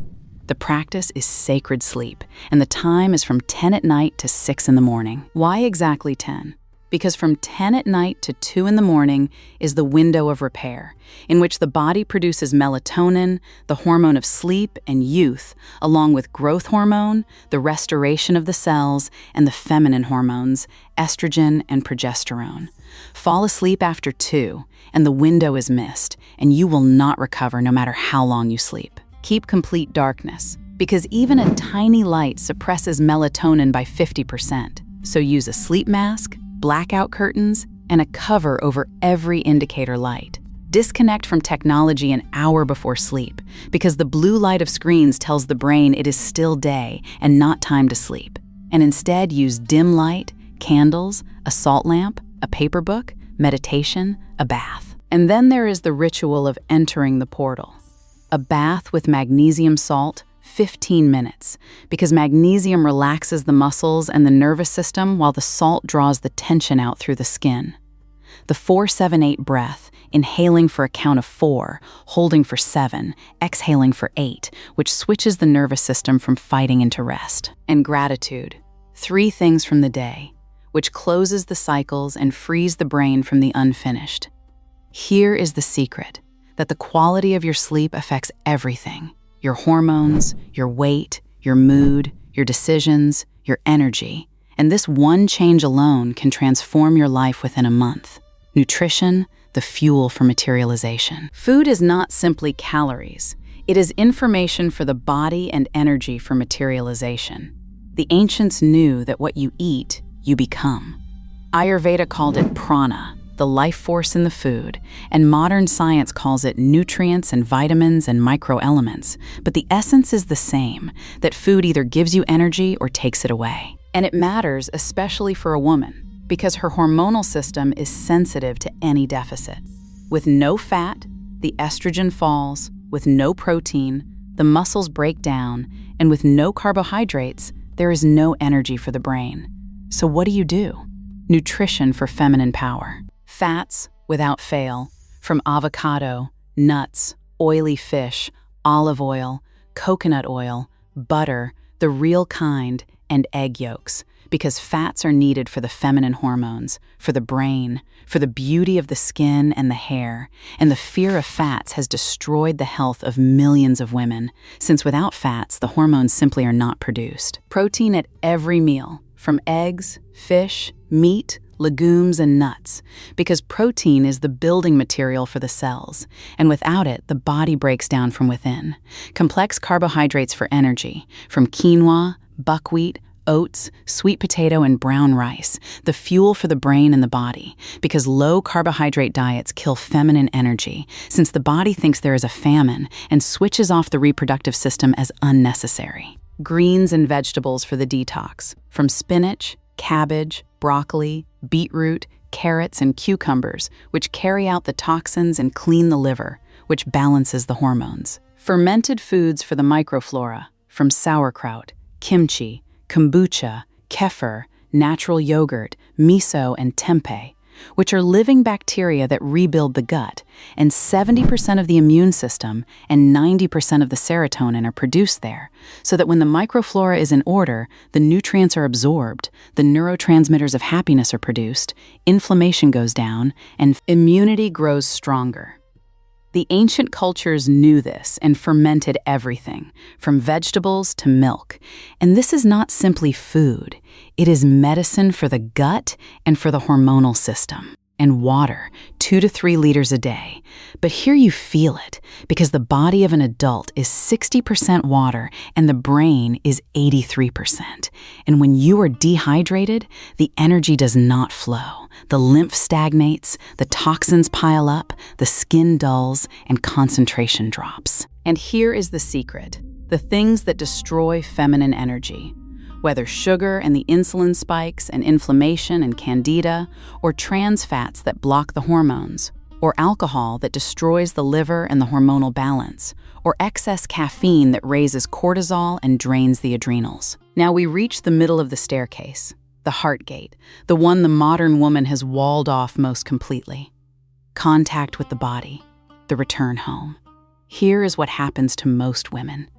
The practice is sacred sleep, and the time is from 10 at night to 6 in the morning. Why exactly 10? Because from 10 at night to 2 in the morning is the window of repair, in which the body produces melatonin, the hormone of sleep and youth, along with growth hormone, the restoration of the cells, and the feminine hormones, estrogen and progesterone. Fall asleep after 2, and the window is missed, and you will not recover no matter how long you sleep. Keep complete darkness, because even a tiny light suppresses melatonin by 50%. So use a sleep mask, blackout curtains, and a cover over every indicator light. Disconnect from technology an hour before sleep, because the blue light of screens tells the brain it is still day and not time to sleep. And instead use dim light, candles, a salt lamp, a paper book, meditation, a bath. And then there is the ritual of entering the portal. A bath with magnesium salt, 15 minutes, because magnesium relaxes the muscles and the nervous system while the salt draws the tension out through the skin. The 4-7-8 breath, inhaling for a count of 4, holding for 7, exhaling for 8, which switches the nervous system from fighting into rest. And gratitude, 3 things from the day, which closes the cycles and frees the brain from the unfinished. Here is the secret, that the quality of your sleep affects everything. Your hormones, your weight, your mood, your decisions, your energy. And this one change alone can transform your life within a month. Nutrition, the fuel for materialization. Food is not simply calories. It is information for the body and energy for materialization. The ancients knew that what you eat, you become. Ayurveda called it prana, the life force in the food, and modern science calls it nutrients and vitamins and microelements. But the essence is the same, that food either gives you energy or takes it away. And it matters especially for a woman, because her hormonal system is sensitive to any deficit. With no fat, the estrogen falls. With no protein, the muscles break down. And with no carbohydrates, there is no energy for the brain. So what do? Nutrition for feminine power. Fats, without fail, from avocado, nuts, oily fish, olive oil, coconut oil, butter, the real kind, and egg yolks, because fats are needed for the feminine hormones, for the brain, for the beauty of the skin and the hair, and the fear of fats has destroyed the health of millions of women, since without fats, the hormones simply are not produced. Protein at every meal, from eggs, fish, meat, legumes, and nuts, because protein is the building material for the cells, and without it, the body breaks down from within. Complex carbohydrates for energy, from quinoa, buckwheat, oats, sweet potato, and brown rice, the fuel for the brain and the body, because low carbohydrate diets kill feminine energy, since the body thinks there is a famine and switches off the reproductive system as unnecessary. Greens and vegetables for the detox, from spinach, cabbage, broccoli, beetroot, carrots, and cucumbers, which carry out the toxins and clean the liver, which balances the hormones. Fermented foods for the microflora, from sauerkraut, kimchi, kombucha, kefir, natural yogurt, miso, and tempeh, which are living bacteria that rebuild the gut, and 70% of the immune system and 90% of the serotonin are produced there, so that when the microflora is in order, the nutrients are absorbed, the neurotransmitters of happiness are produced, inflammation goes down, and immunity grows stronger. The ancient cultures knew this and fermented everything, from vegetables to milk. And this is not simply food. It is medicine for the gut and for the hormonal system. And water, 2 to 3 liters a day. But here you feel it, because the body of an adult is 60% water and the brain is 83%. And when you are dehydrated, the energy does not flow. The lymph stagnates, the toxins pile up, the skin dulls, and concentration drops. And here is the secret: the things that destroy feminine energy. Whether sugar and the insulin spikes and inflammation and candida, or trans fats that block the hormones, or alcohol that destroys the liver and the hormonal balance, or excess caffeine that raises cortisol and drains the adrenals. Now we reach the middle of the staircase, the heart gate, the one the modern woman has walled off most completely. Contact with the body, the return home. Here is what happens to most women.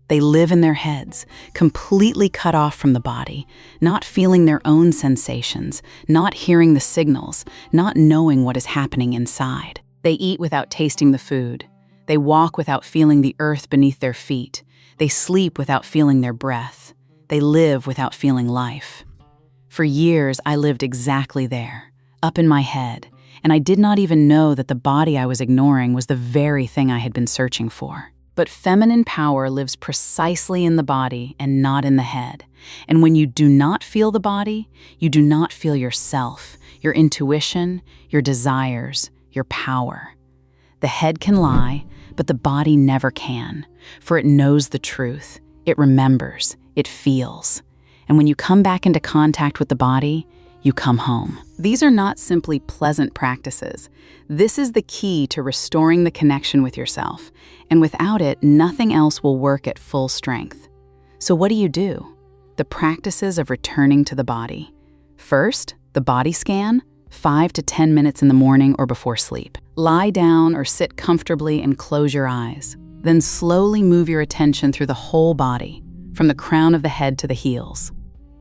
They live in their heads, completely cut off from the body, not feeling their own sensations, not hearing the signals, not knowing what is happening inside. They eat without tasting the food. They walk without feeling the earth beneath their feet. They sleep without feeling their breath. They live without feeling life. For years, I lived exactly there, up in my head, and I did not even know that the body I was ignoring was the very thing I had been searching for. But feminine power lives precisely in the body and not in the head. And when you do not feel the body, you do not feel yourself, your intuition, your desires, your power. The head can lie, but the body never can, for it knows the truth, it remembers, it feels. And when you come back into contact with the body, you come home. These are not simply pleasant practices. This is the key to restoring the connection with yourself, and without it, nothing else will work at full strength. So what do? The practices of returning to the body. First, the body scan, 5 to 10 minutes in the morning or before sleep. Lie down or sit comfortably and close your eyes. Then slowly move your attention through the whole body, from the crown of the head to the heels.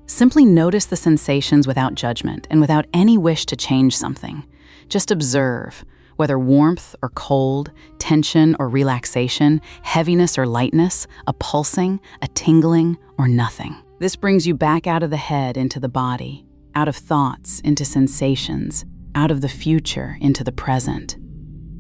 Simply notice the sensations without judgment and without any wish to change something. Just observe, whether warmth or cold, tension or relaxation, heaviness or lightness, a pulsing, a tingling, or nothing. This brings you back out of the head into the body, out of thoughts into sensations, out of the future into the present.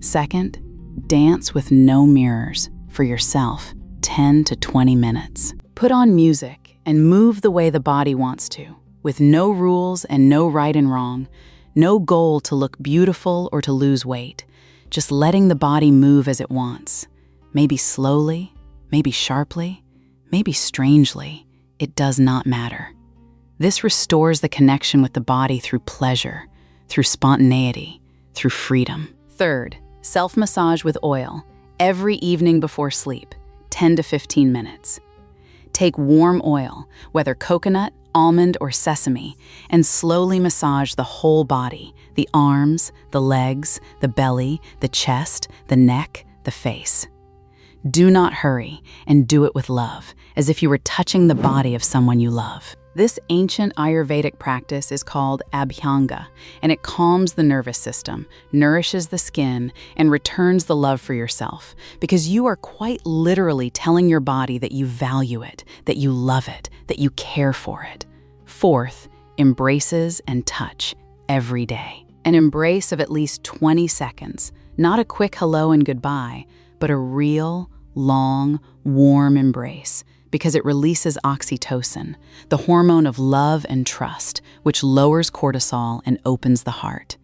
Second, dance with no mirrors for yourself, 10 to 20 minutes. Put on music and move the way the body wants to, with no rules and no right and wrong, no goal to look beautiful or to lose weight, just letting the body move as it wants. Maybe slowly, maybe sharply, maybe strangely, it does not matter. This restores the connection with the body through pleasure, through spontaneity, through freedom. Third, self-massage with oil, every evening before sleep, 10 to 15 minutes. Take warm oil, whether coconut, almond, or sesame, and slowly massage the whole body, the arms, the legs, the belly, the chest, the neck, the face. Do not hurry, and do it with love, as if you were touching the body of someone you love. This ancient Ayurvedic practice is called abhyanga, and it calms the nervous system, nourishes the skin, and returns the love for yourself, because you are quite literally telling your body that you value it, that you love it, that you care for it. Fourth, embraces and touch every day. An embrace of at least 20 seconds, not a quick hello and goodbye, but a real, long, warm embrace, because it releases oxytocin, the hormone of love and trust, which lowers cortisol and opens the heart.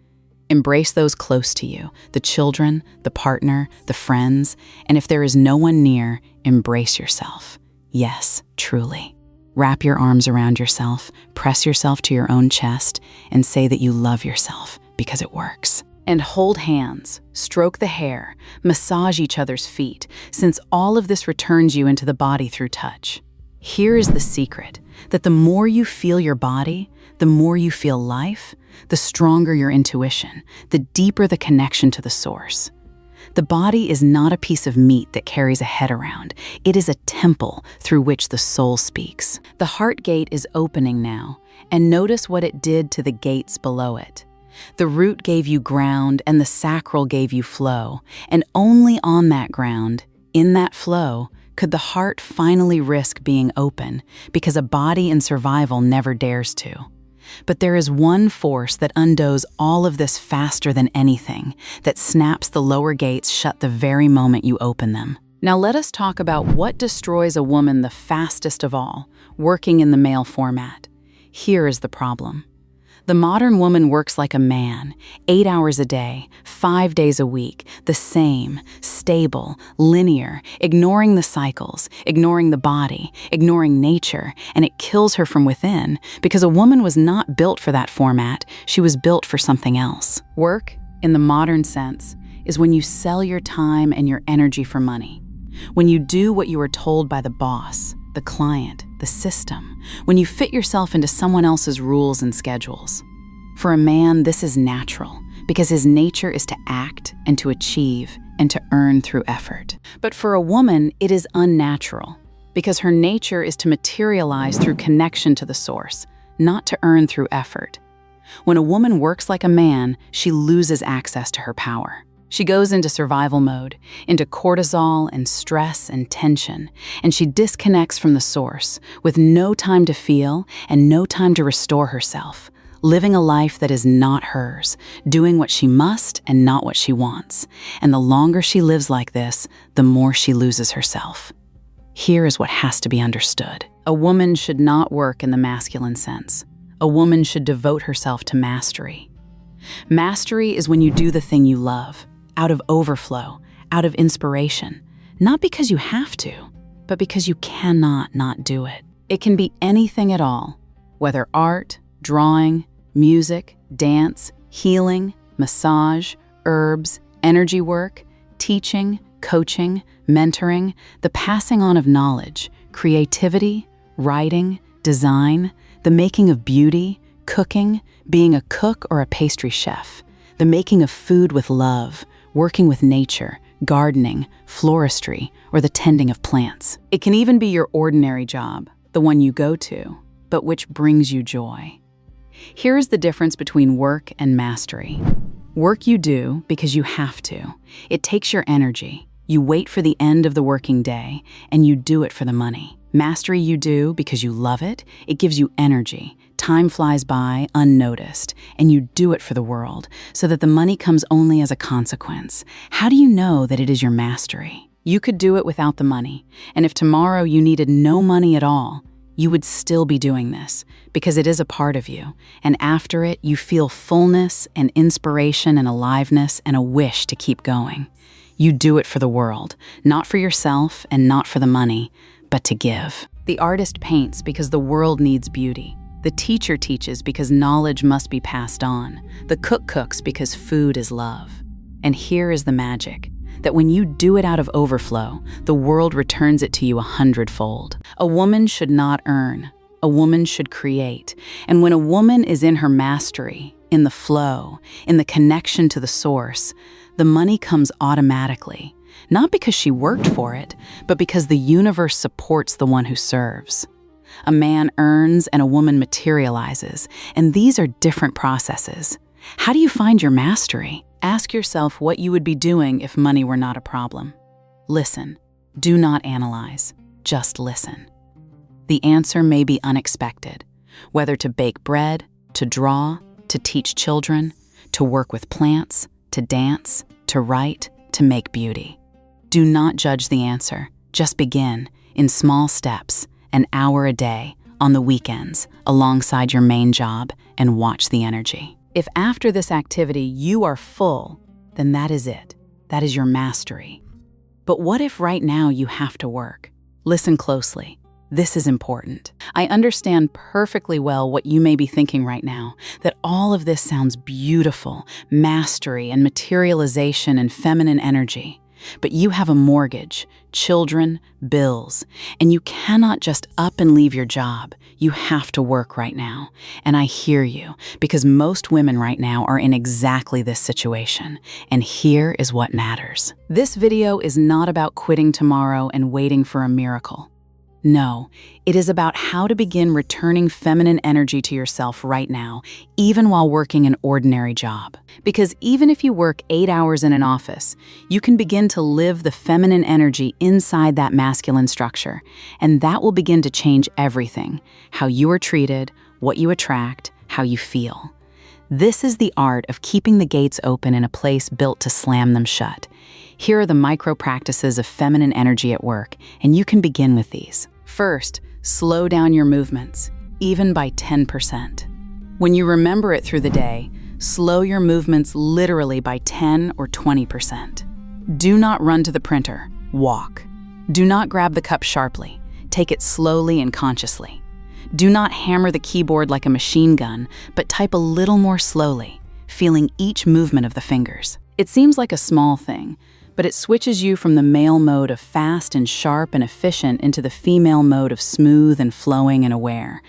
Embrace those close to you, the children, the partner, the friends, and if there is no one near, embrace yourself. Yes, truly. Wrap your arms around yourself, press yourself to your own chest, and say that you love yourself, because it works. And hold hands, stroke the hair, massage each other's feet, since all of this returns you into the body through touch. Here is the secret, that the more you feel your body, the more you feel life, the stronger your intuition, the deeper the connection to the source. The body is not a piece of meat that carries a head around. It is a temple through which the soul speaks. The heart gate is opening now, and notice what it did to the gates below it. The root gave you ground, and the sacral gave you flow, and only on that ground, in that flow, could the heart finally risk being open, because a body in survival never dares to. But there is one force that undoes all of this faster than anything, that snaps the lower gates shut the very moment you open them. Now let us talk about what destroys a woman the fastest of all, working in the male format. Here is the problem. The modern woman works like a man, 8 hours a day, 5 days a week, the same, stable, linear, ignoring the cycles, ignoring the body, ignoring nature, and it kills her from within because a woman was not built for that format, she was built for something else. Work, in the modern sense, is when you sell your time and your energy for money. When you do what you are told by the boss, the client, the system, when you fit yourself into someone else's rules and schedules. For a man, this is natural, because his nature is to act and to achieve and to earn through effort. But for a woman, it is unnatural, because her nature is to materialize through connection to the source, not to earn through effort. When a woman works like a man, she loses access to her power. She goes into survival mode, into cortisol and stress and tension, and she disconnects from the source, with no time to feel and no time to restore herself, living a life that is not hers, doing what she must and not what she wants. And the longer she lives like this, the more she loses herself. Here is what has to be understood. A woman should not work in the masculine sense. A woman should devote herself to mastery. Mastery is when you do the thing you love, out of overflow, out of inspiration, not because you have to, but because you cannot not do it. It can be anything at all, whether art, drawing, music, dance, healing, massage, herbs, energy work, teaching, coaching, mentoring, the passing on of knowledge, creativity, writing, design, the making of beauty, cooking, being a cook or a pastry chef, the making of food with love, working with nature, gardening, floristry, or the tending of plants. It can even be your ordinary job, the one you go to, but which brings you joy. Here is the difference between work and mastery. Work you do because you have to. It takes your energy. You wait for the end of the working day, and you do it for the money. Mastery you do because you love it. It gives you energy. Time flies by unnoticed, and you do it for the world, so that the money comes only as a consequence. How do you know that it is your mastery? You could do it without the money, and if tomorrow you needed no money at all, you would still be doing this, because it is a part of you, and after it, you feel fullness and inspiration and aliveness and a wish to keep going. You do it for the world, not for yourself and not for the money, but to give. The artist paints because the world needs beauty. The teacher teaches because knowledge must be passed on. The cook cooks because food is love. And here is the magic, that when you do it out of overflow, the world returns it to you 100-fold. A woman should not earn. A woman should create. And when a woman is in her mastery, in the flow, in the connection to the source, the money comes automatically, not because she worked for it, but because the universe supports the one who serves. A man earns and a woman materializes, and these are different processes. How do you find your mastery? Ask yourself what you would be doing if money were not a problem. Listen. Do not analyze. Just listen. The answer may be unexpected, whether to bake bread, to draw, to teach children, to work with plants, to dance, to write, to make beauty. Do not judge the answer. Just begin, in small steps, an hour a day, on the weekends, alongside your main job, and watch the energy. If after this activity you are full, then that is it. That is your mastery. But what if right now you have to work? Listen closely. This is important. I understand perfectly well what you may be thinking right now, that all of this sounds beautiful, mastery and materialization and feminine energy. But you have a mortgage, children, bills, and you cannot just up and leave your job. You have to work right now. And I hear you, because most women right now are in exactly this situation. And here is what matters. This video is not about quitting tomorrow and waiting for a miracle. No, it is about how to begin returning feminine energy to yourself right now, even while working an ordinary job. Because even if you work 8 hours in an office, you can begin to live the feminine energy inside that masculine structure, and that will begin to change everything: how you are treated, what you attract, how you feel. This is the art of keeping the gates open in a place built to slam them shut. Here are the micro practices of feminine energy at work, and you can begin with these. First, slow down your movements, even by 10%. When you remember it through the day, slow your movements literally by 10 or 20%. Do not run to the printer, walk. Do not grab the cup sharply, take it slowly and consciously. Do not hammer the keyboard like a machine gun, but type a little more slowly, feeling each movement of the fingers. It seems like a small thing, but it switches you from the male mode of fast and sharp and efficient into the female mode of smooth and flowing and aware.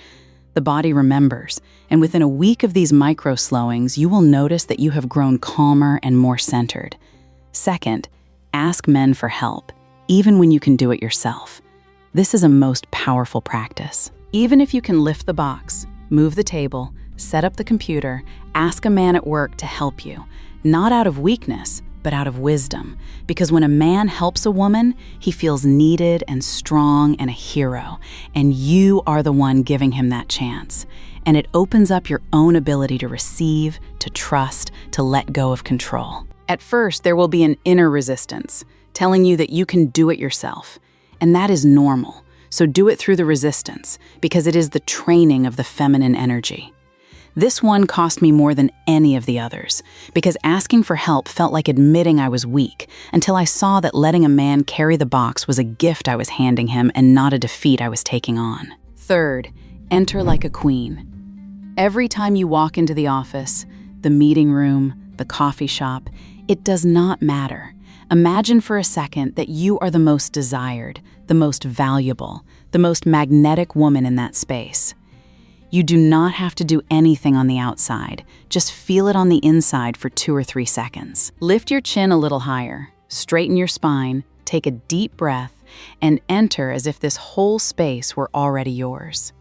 The body remembers, and within a week of these micro-slowings, you will notice that you have grown calmer and more centered. Second, ask men for help, even when you can do it yourself. This is a most powerful practice. Even if you can lift the box, move the table, set up the computer, ask a man at work to help you, not out of weakness, but out of wisdom. Because when a man helps a woman, he feels needed and strong and a hero, and you are the one giving him that chance. And it opens up your own ability to receive, to trust, to let go of control. At first, there will be an inner resistance, telling you that you can do it yourself. And that is normal. So do it through the resistance, because it is the training of the feminine energy. This one cost me more than any of the others, because asking for help felt like admitting I was weak, until I saw that letting a man carry the box was a gift I was handing him and not a defeat I was taking on. Third, enter like a queen. Every time you walk into the office, the meeting room, the coffee shop, it does not matter. Imagine for a second that you are the most desired, the most valuable, the most magnetic woman in that space. You do not have to do anything on the outside. Just feel it on the inside for 2 or 3 seconds. Lift your chin a little higher, straighten your spine, take a deep breath, and enter as if this whole space were already yours.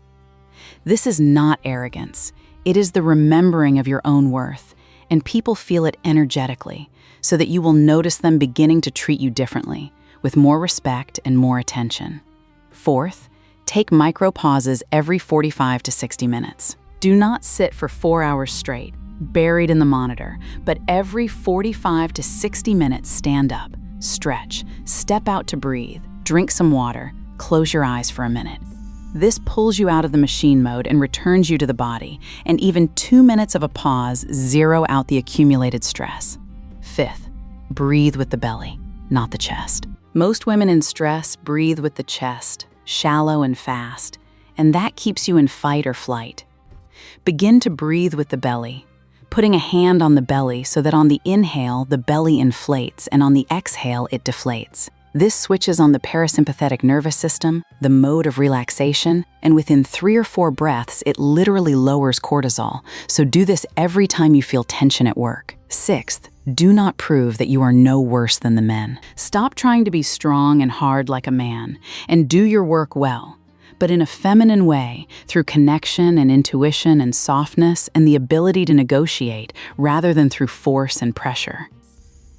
This is not arrogance. It is the remembering of your own worth, and people feel it energetically, so that you will notice them beginning to treat you differently, with more respect and more attention. Fourth, take micro pauses every 45 to 60 minutes. Do not sit for 4 hours straight, buried in the monitor, but every 45 to 60 minutes stand up, stretch, step out to breathe, drink some water, close your eyes for a minute. This pulls you out of the machine mode and returns you to the body, and even 2 minutes of a pause zero out the accumulated stress. Fifth, breathe with the belly, not the chest. Most women in stress breathe with the chest, shallow and fast, and that keeps you in fight or flight. Begin to breathe with the belly, putting a hand on the belly so that on the inhale, the belly inflates, and on the exhale, it deflates. This switches on the parasympathetic nervous system, the mode of relaxation, and within 3 or 4 breaths, it literally lowers cortisol, so do this every time you feel tension at work. Sixth, do not prove that you are no worse than the men. Stop trying to be strong and hard like a man, and do your work well, but in a feminine way, through connection and intuition and softness and the ability to negotiate rather than through force and pressure.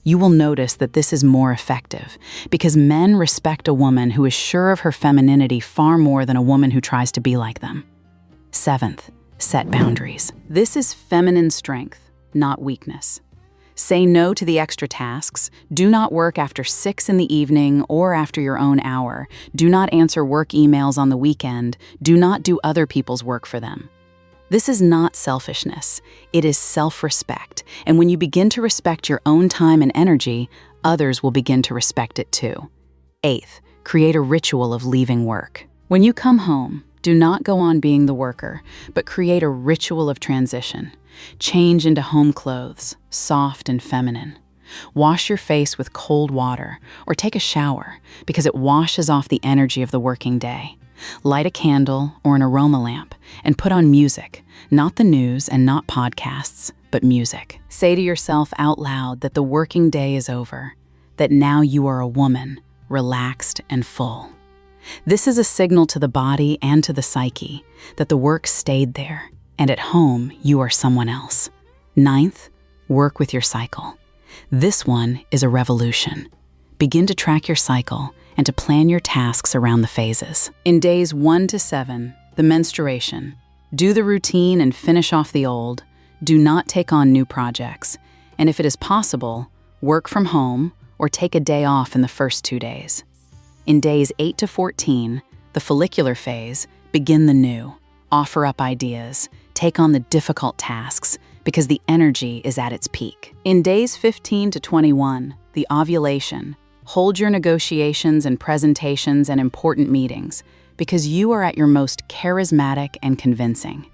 You will notice that this is more effective, because men respect a woman who is sure of her femininity far more than a woman who tries to be like them. Seventh, set boundaries. This is feminine strength, not weakness. Say no to the extra tasks. Do not work after 6 in the evening or after your own hour. Do not answer work emails on the weekend. Do not do other people's work for them. This is not selfishness. It is self-respect. And when you begin to respect your own time and energy, others will begin to respect it too. Eighth, create a ritual of leaving work. When you come home, do not go on being the worker, but create a ritual of transition. Change into home clothes, soft and feminine. Wash your face with cold water or take a shower because it washes off the energy of the working day. Light a candle or an aroma lamp and put on music, not the news and not podcasts, but music. Say to yourself out loud that the working day is over, that now you are a woman, relaxed and full. This is a signal to the body and to the psyche that the work stayed there, and at home you are someone else. 9th, work with your cycle. This one is a revolution. Begin to track your cycle and to plan your tasks around the phases. In days 1 to 7, the menstruation. Do the routine and finish off the old. Do not take on new projects. And if it is possible, work from home or take a day off in the first 2 days. In days 8 to 14, the follicular phase, begin the new. Offer up ideas. Take on the difficult tasks because the energy is at its peak. In days 15 to 21, the ovulation. Hold your negotiations and presentations and important meetings because you are at your most charismatic and convincing.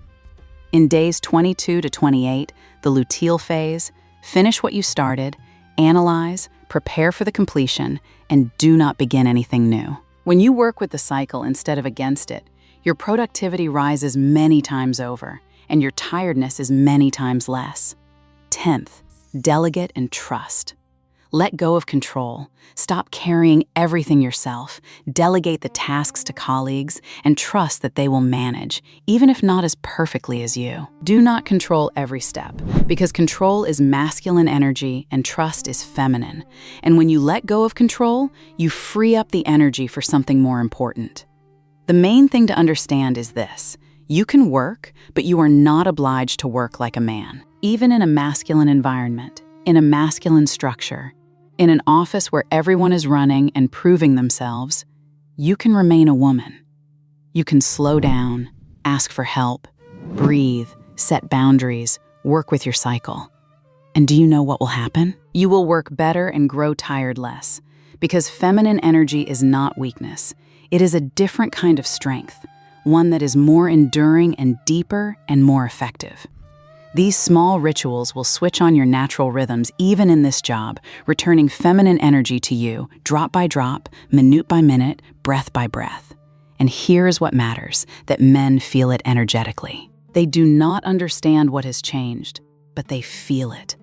In days 22 to 28, the luteal phase, finish what you started, analyze, prepare for the completion, and do not begin anything new. When you work with the cycle instead of against it, your productivity rises many times over, and your tiredness is many times less. 10th, delegate and trust. Let go of control. Stop carrying everything yourself. Delegate the tasks to colleagues and trust that they will manage, even if not as perfectly as you. Do not control every step, because control is masculine energy and trust is feminine. And when you let go of control, you free up the energy for something more important. The main thing to understand is this. You can work, but you are not obliged to work like a man. Even in a masculine environment, in a masculine structure, in an office where everyone is running and proving themselves, you can remain a woman. You can slow down, ask for help, breathe, set boundaries, work with your cycle. And do you know what will happen? You will work better and grow tired less, because feminine energy is not weakness. It is a different kind of strength, one that is more enduring and deeper and more effective. These small rituals will switch on your natural rhythms even in this job, returning feminine energy to you, drop by drop, minute by minute, breath by breath. And here's what matters, that men feel it energetically. They do not understand what has changed, but they feel it.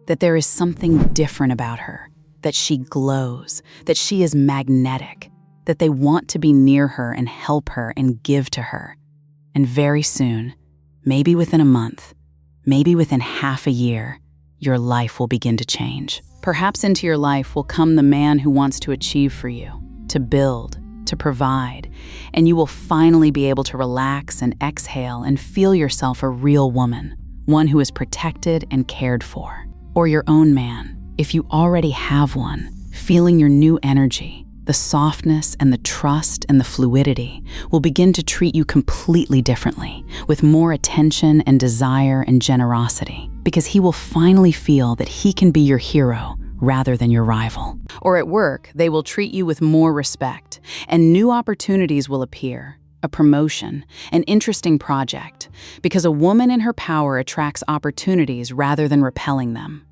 That there is something different about her, that she glows, that she is magnetic, that they want to be near her and help her and give to her. And very soon, maybe within a month, maybe within half a year, your life will begin to change. Perhaps into your life will come the man who wants to achieve for you, to build, to provide, and you will finally be able to relax and exhale and feel yourself a real woman, one who is protected and cared for. Or your own man, if you already have one, feeling your new energy, the softness and the trust and the fluidity will begin to treat you completely differently, with more attention and desire and generosity, because he will finally feel that he can be your hero rather than your rival. Or at work, they will treat you with more respect, and new opportunities will appear, a promotion, an interesting project, because a woman in her power attracts opportunities rather than repelling them.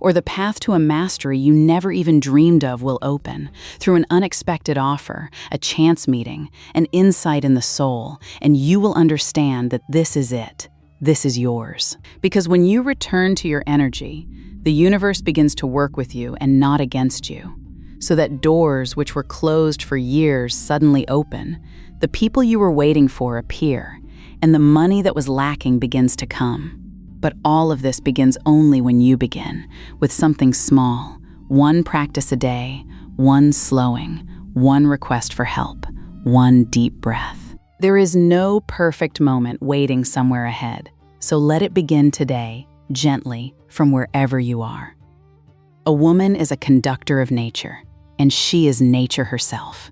Or the path to a mastery you never even dreamed of will open through an unexpected offer, a chance meeting, an insight in the soul, and you will understand that this is it. This is yours. Because when you return to your energy, the universe begins to work with you and not against you. So that doors which were closed for years suddenly open, the people you were waiting for appear, and the money that was lacking begins to come. But all of this begins only when you begin, with something small, one practice a day, one slowing, one request for help, one deep breath. There is no perfect moment waiting somewhere ahead, so let it begin today, gently, from wherever you are. A woman is a conductor of nature, and she is nature herself.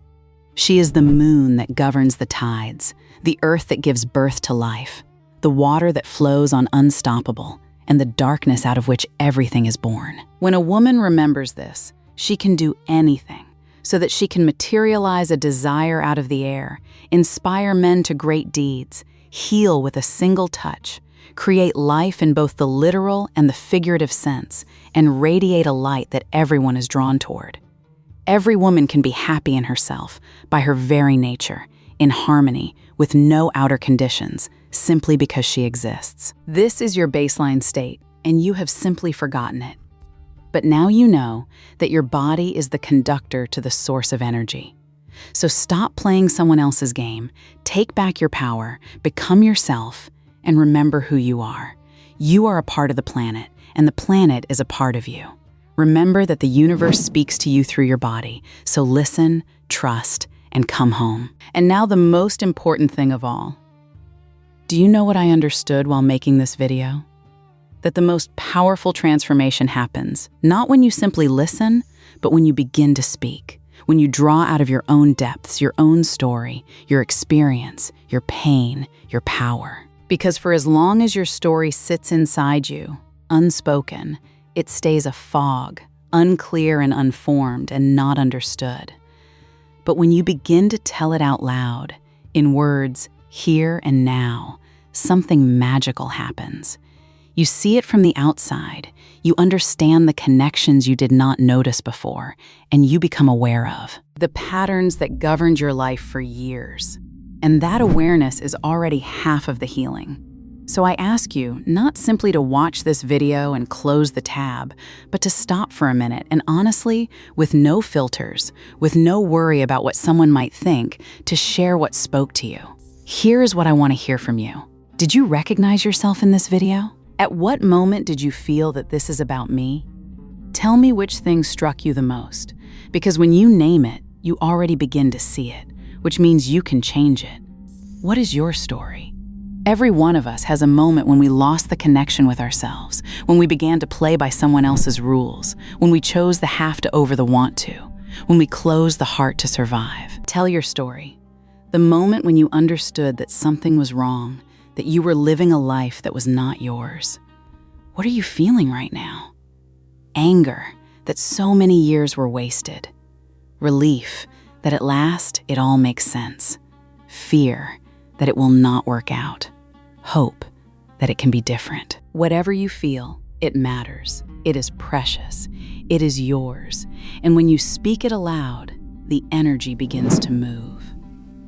She is the moon that governs the tides, the earth that gives birth to life, the water that flows on unstoppable, and the darkness out of which everything is born. When a woman remembers this, she can do anything, so that she can materialize a desire out of the air, inspire men to great deeds, heal with a single touch, create life in both the literal and the figurative sense, and radiate a light that everyone is drawn toward. Every woman can be happy in herself by her very nature, in harmony, with no outer conditions, simply because she exists. This is your baseline state, and you have simply forgotten it. But now you know that your body is the conductor to the source of energy. So stop playing someone else's game, take back your power, become yourself, and remember who you are. You are a part of the planet, and the planet is a part of you. Remember that the universe speaks to you through your body, so listen, trust, and come home. And now the most important thing of all. Do you know what I understood while making this video? That the most powerful transformation happens, not when you simply listen, but when you begin to speak, when you draw out of your own depths, your own story, your experience, your pain, your power. Because for as long as your story sits inside you, unspoken, it stays a fog, unclear and unformed and not understood. But when you begin to tell it out loud, in words, here and now, something magical happens. You see it from the outside, you understand the connections you did not notice before, and you become aware of the patterns that governed your life for years. And that awareness is already half of the healing. So I ask you not simply to watch this video and close the tab, but to stop for a minute and honestly, with no filters, with no worry about what someone might think, to share what spoke to you. Here's what I want to hear from you. Did you recognize yourself in this video? At what moment did you feel that this is about me? Tell me which thing struck you the most, because when you name it, you already begin to see it, which means you can change it. What is your story? Every one of us has a moment when we lost the connection with ourselves, when we began to play by someone else's rules, when we chose the have to over the want to, when we closed the heart to survive. Tell your story. The moment when you understood that something was wrong, that you were living a life that was not yours. What are you feeling right now? Anger that so many years were wasted. Relief that at last it all makes sense. Fear that it will not work out. Hope that it can be different. Whatever you feel, it matters. It is precious. It is yours. And when you speak it aloud, the energy begins to move.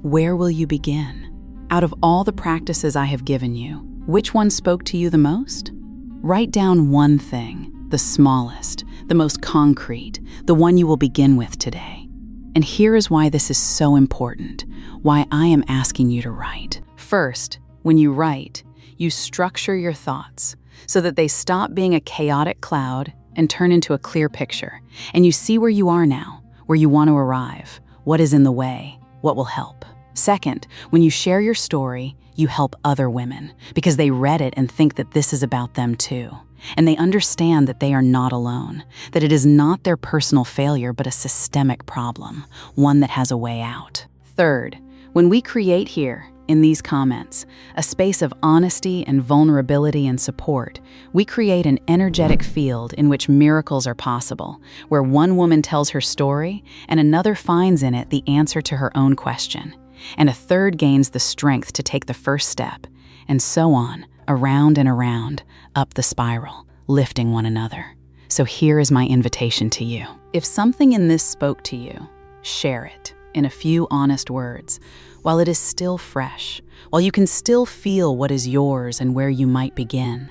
Where will you begin? Out of all the practices I have given you, which one spoke to you the most? Write down one thing, the smallest, the most concrete, the one you will begin with today. And here is why this is so important, why I am asking you to write. First, when you write, you structure your thoughts so that they stop being a chaotic cloud and turn into a clear picture. And you see where you are now, where you want to arrive, what is in the way, what will help. Second, when you share your story, you help other women because they read it and think that this is about them too. And they understand that they are not alone, that it is not their personal failure but a systemic problem, one that has a way out. Third, when we create here, in these comments, a space of honesty and vulnerability and support, we create an energetic field in which miracles are possible, where one woman tells her story and another finds in it the answer to her own question. And a third gains the strength to take the first step, and so on, around and around, up the spiral, lifting one another. So here is my invitation to you. If something in this spoke to you, share it in a few honest words, while it is still fresh, while you can still feel what is yours and where you might begin.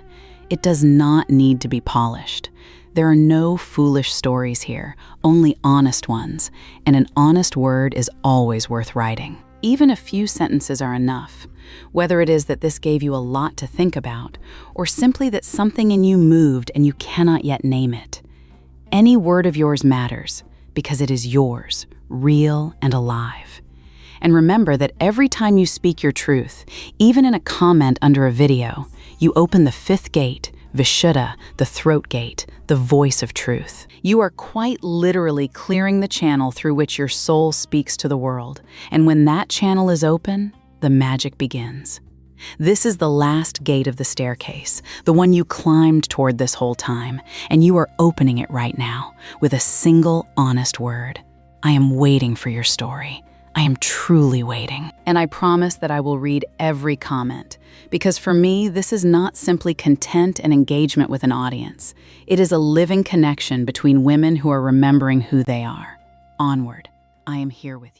It does not need to be polished. There are no foolish stories here, only honest ones, and an honest word is always worth writing. Even a few sentences are enough, whether it is that this gave you a lot to think about, or simply that something in you moved and you cannot yet name it. Any word of yours matters, because it is yours, real and alive. And remember that every time you speak your truth, even in a comment under a video, you open the fifth gate, Vishuddha, the throat gate, the voice of truth. You are quite literally clearing the channel through which your soul speaks to the world. And when that channel is open, the magic begins. This is the last gate of the staircase, the one you climbed toward this whole time, and you are opening it right now with a single honest word. I am waiting for your story. I am truly waiting. And I promise that I will read every comment, because for me, this is not simply content and engagement with an audience. It is a living connection between women who are remembering who they are. Onward, I am here with you.